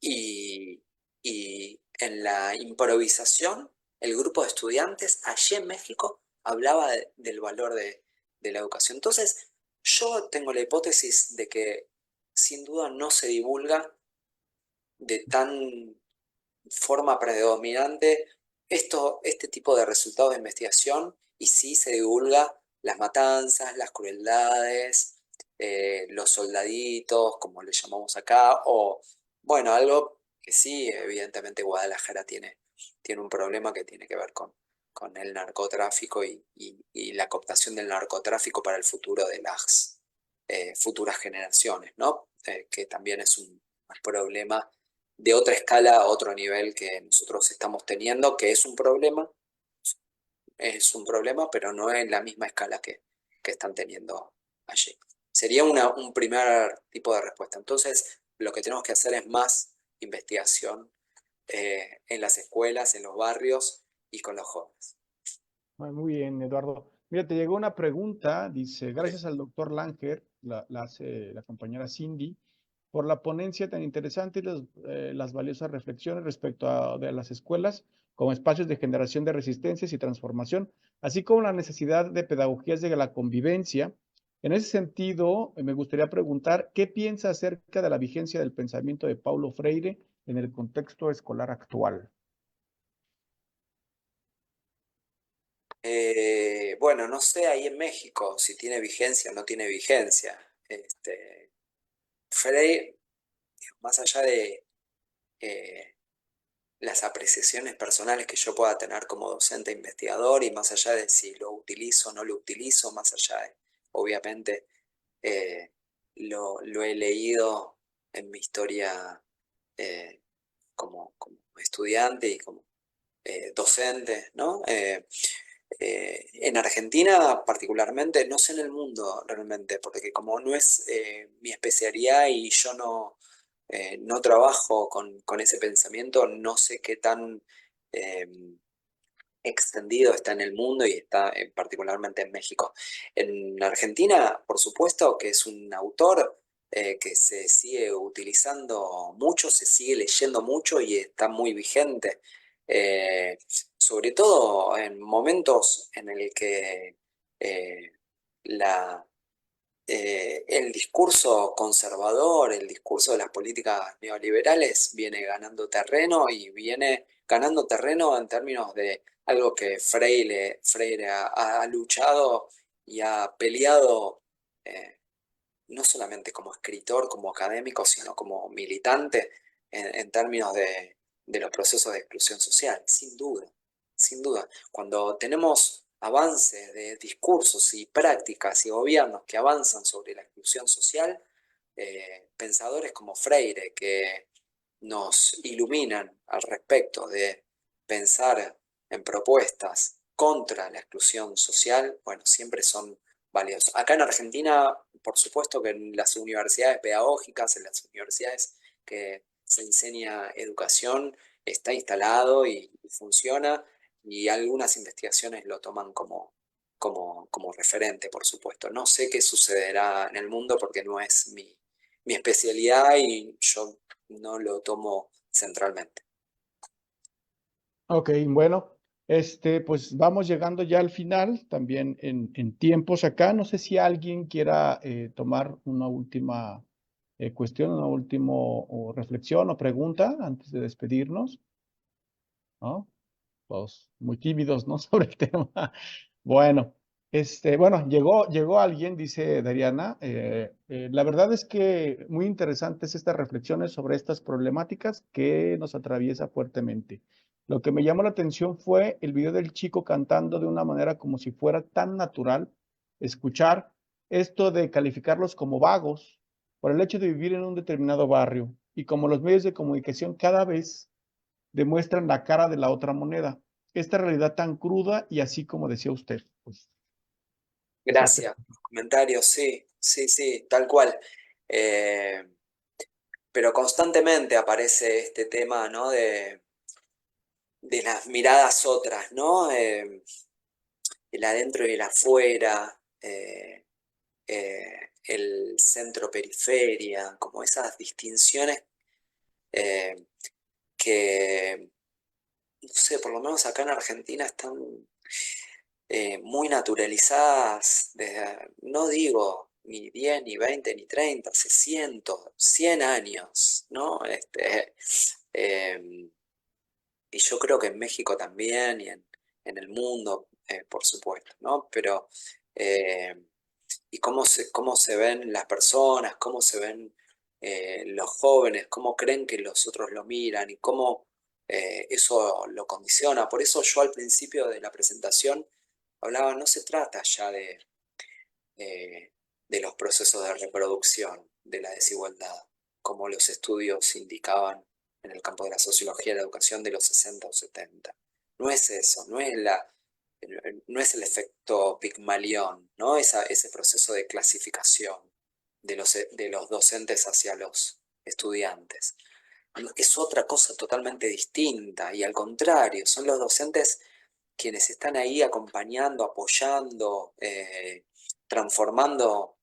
y, y en la improvisación, el grupo de estudiantes allí en México hablaba del valor de la educación. Entonces, yo tengo la hipótesis de que sin duda no se divulga de tan forma predominante este tipo de resultados de investigación, y sí se divulga las matanzas, las crueldades, los soldaditos, como le llamamos acá, o bueno, algo sí, evidentemente Guadalajara tiene un problema que tiene que ver con el narcotráfico y la cooptación del narcotráfico para el futuro de las futuras generaciones, ¿no? Que también es un problema de otra escala, otro nivel que nosotros estamos teniendo, que es un problema, pero no en la misma escala que están teniendo allí. Sería un primer tipo de respuesta. Entonces, lo que tenemos que hacer es más investigación en las escuelas, en los barrios y con los jóvenes. Muy bien, Eduardo. Mira, te llegó una pregunta, dice, gracias al doctor Langer, la hace la compañera Cindy, por la ponencia tan interesante y las valiosas reflexiones respecto de las escuelas como espacios de generación de resistencias y transformación, así como la necesidad de pedagogías de la convivencia. En ese sentido, me gustaría preguntar, ¿qué piensa acerca de la vigencia del pensamiento de Paulo Freire en el contexto escolar actual? Bueno, no sé ahí en México si tiene vigencia o no tiene vigencia. Freire, más allá de las apreciaciones personales que yo pueda tener como docente e investigador y más allá de si lo utilizo o no lo utilizo, más allá de, obviamente, lo he leído en mi historia como estudiante y como docente, ¿no? En Argentina particularmente, no sé en el mundo realmente, porque como no es mi especialidad y yo no trabajo con ese pensamiento, no sé qué tan extendido está en el mundo y está particularmente en México. En Argentina, por supuesto que es un autor que se sigue utilizando mucho, se sigue leyendo mucho y está muy vigente. Sobre todo en momentos en el que eh, el discurso conservador, el discurso de las políticas neoliberales viene ganando terreno y viene ganando terreno en términos de algo que Freire ha luchado y ha peleado no solamente como escritor, como académico, sino como militante en términos de los procesos de exclusión social, sin duda, sin duda. Cuando tenemos avances de discursos y prácticas y gobiernos que avanzan sobre la exclusión social, pensadores como Freire que nos iluminan al respecto de pensar en propuestas contra la exclusión social, bueno, siempre son valiosos. Acá en Argentina, por supuesto que en las universidades pedagógicas, en las universidades que se enseña educación, está instalado y funciona, y algunas investigaciones lo toman como referente, por supuesto. No sé qué sucederá en el mundo porque no es mi especialidad y yo no lo tomo centralmente. Ok, bueno, pues vamos llegando ya al final, también en tiempos acá. No sé si alguien quiera tomar una última cuestión, una última reflexión o pregunta antes de despedirnos, ¿no? Todos muy tímidos, ¿no? Sobre el tema. Bueno, bueno, llegó alguien, dice Dariana. La verdad es que muy interesantes estas reflexiones sobre estas problemáticas que nos atraviesa fuertemente. Lo que me llamó la atención fue el video del chico cantando de una manera como si fuera tan natural escuchar esto de calificarlos como vagos por el hecho de vivir en un determinado barrio y como los medios de comunicación cada vez demuestran la cara de la otra moneda. Esta realidad tan cruda y así como decía usted. Pues, Gracias por los comentarios, sí, sí, sí, tal cual. Pero constantemente aparece este tema, ¿no? De las miradas otras, ¿no? El adentro y el afuera, el centro-periferia, como esas distinciones que, no sé, por lo menos acá en Argentina están muy naturalizadas, no digo ni 10, ni 20, ni 30, hace 100 años, ¿no? Y yo creo que en México también y en el mundo, por supuesto, ¿no? Pero, y cómo se ven las personas, cómo se ven los jóvenes, cómo creen que los otros lo miran y cómo eso lo condiciona. Por eso yo al principio de la presentación hablaba, no se trata ya de los procesos de reproducción, de la desigualdad, como los estudios indicaban en el campo de la sociología de la educación de los 60 o 70. No es eso, no es el efecto Pigmalión, ¿no? Ese proceso de clasificación de los docentes hacia los estudiantes. Es otra cosa totalmente distinta y al contrario, son los docentes quienes están ahí acompañando, apoyando, transformando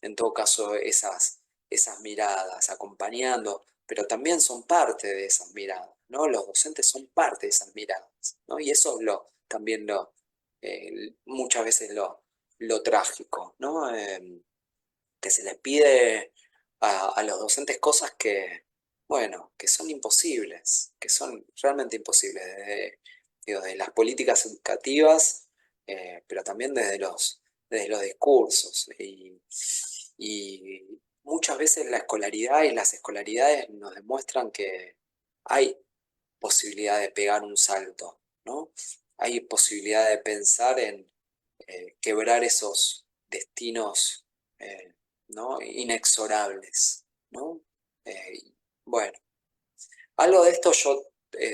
en todo caso esas miradas, acompañando, pero también son parte de esas miradas, ¿no? Los docentes son parte de esas miradas, ¿no? Y eso es también muchas veces lo trágico, ¿no? Que se les pide a los docentes cosas que, bueno, que son imposibles, que son realmente imposibles, de las políticas educativas, pero también desde los discursos. Y muchas veces la escolaridad y las escolaridades nos demuestran que hay posibilidad de pegar un salto, ¿no? Hay posibilidad de pensar en quebrar esos destinos, ¿no? Inexorables, ¿no? Bueno, algo de esto yo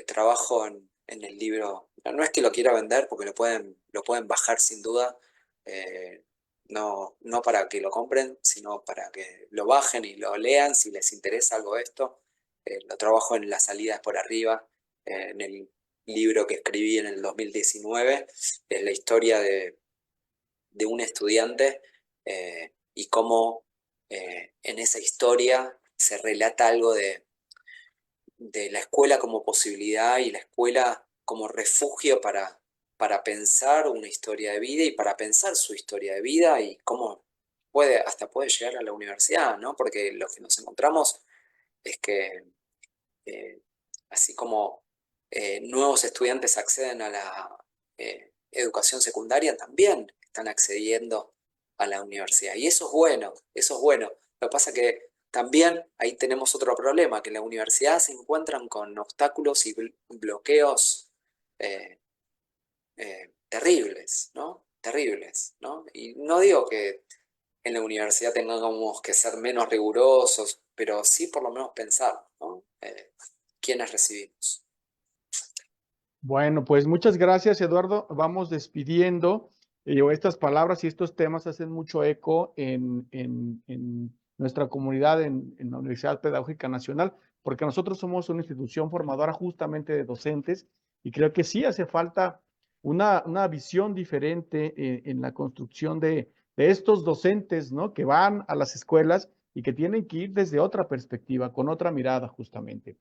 trabajo en el libro. No es que lo quiera vender porque lo pueden bajar sin duda, no para que lo compren, sino para que lo bajen y lo lean si les interesa algo de esto. Lo trabajo en Las salidas por arriba, en el libro que escribí en el 2019. Es la historia de un estudiante y cómo en esa historia se relata algo de la escuela como posibilidad y la escuela como refugio para pensar una historia de vida y para pensar su historia de vida y cómo hasta puede llegar a la universidad, ¿no? Porque lo que nos encontramos es que así como nuevos estudiantes acceden a la educación secundaria, también están accediendo a la universidad. Y eso es bueno, eso es bueno. Lo que pasa es que también ahí tenemos otro problema, que en la universidad se encuentran con obstáculos y bloqueos terribles, ¿no? Terribles, ¿no? Y no digo que en la universidad tengamos que ser menos rigurosos, pero sí por lo menos pensar, ¿no? ¿Quiénes recibimos? Bueno, pues muchas gracias, Eduardo. Vamos despidiendo. Estas palabras y estos temas hacen mucho eco en nuestra comunidad, en la Universidad Pedagógica Nacional, porque nosotros somos una institución formadora justamente de docentes y creo que sí hace falta una visión diferente en la construcción de estos docentes, ¿no? Que van a las escuelas y que tienen que ir desde otra perspectiva, con otra mirada justamente.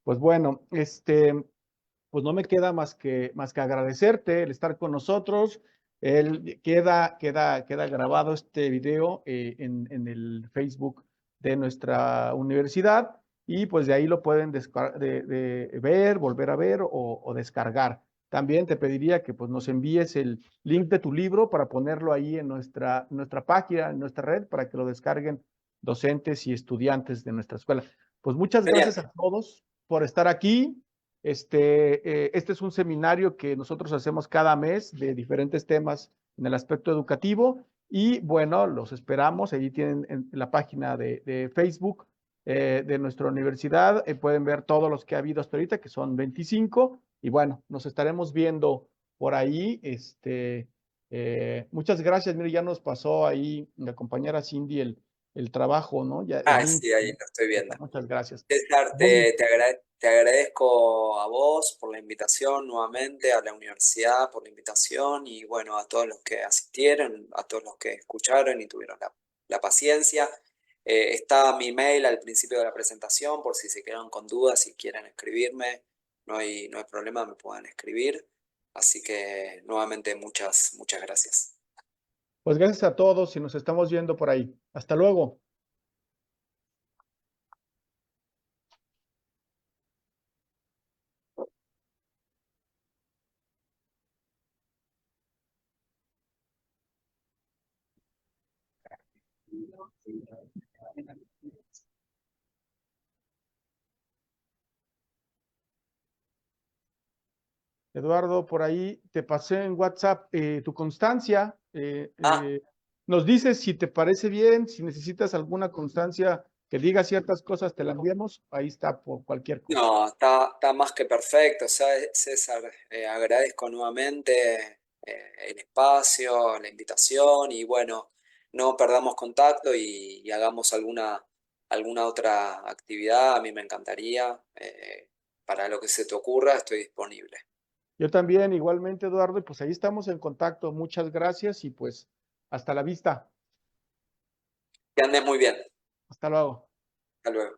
Pues bueno, pues no me queda más que agradecerte el estar con nosotros. Queda grabado este video en el Facebook de nuestra universidad y pues de ahí lo pueden ver, volver a ver o descargar. También te pediría que pues nos envíes el link de tu libro para ponerlo ahí en nuestra página, en nuestra red, para que lo descarguen docentes y estudiantes de nuestra escuela. Pues muchas gracias a todos por estar aquí. Este es un seminario que nosotros hacemos cada mes de diferentes temas en el aspecto educativo y bueno, los esperamos. Allí tienen en la página de Facebook de nuestra universidad. Pueden ver todos los que ha habido hasta ahorita, que son 25. Y bueno, nos estaremos viendo por ahí. Muchas gracias. Mire, ya nos pasó ahí la compañera Cindy el trabajo, ¿no? Ya, el link. Sí, ahí lo estoy viendo. Muchas gracias. César, te agradezco a vos por la invitación nuevamente, a la universidad por la invitación y bueno, a todos los que asistieron, a todos los que escucharon y tuvieron la paciencia. Está mi mail al principio de la presentación por si se quedan con dudas y quieren escribirme, no hay problema, me pueden escribir. Así que nuevamente muchas gracias. Pues gracias a todos y nos estamos viendo por ahí. Hasta luego. Eduardo, por ahí te pasé en WhatsApp tu constancia. Ah. Nos dices si te parece bien, si necesitas alguna constancia que diga ciertas cosas, te la enviamos. Ahí está por cualquier cosa. No, está más que perfecto, ¿sabes, César? Agradezco nuevamente el espacio, la invitación y bueno, no perdamos contacto y hagamos alguna otra actividad. A mí me encantaría. Para lo que se te ocurra, estoy disponible. Yo también, igualmente, Eduardo, y pues ahí estamos en contacto. Muchas gracias y pues hasta la vista. Que andes muy bien. Hasta luego. Hasta luego.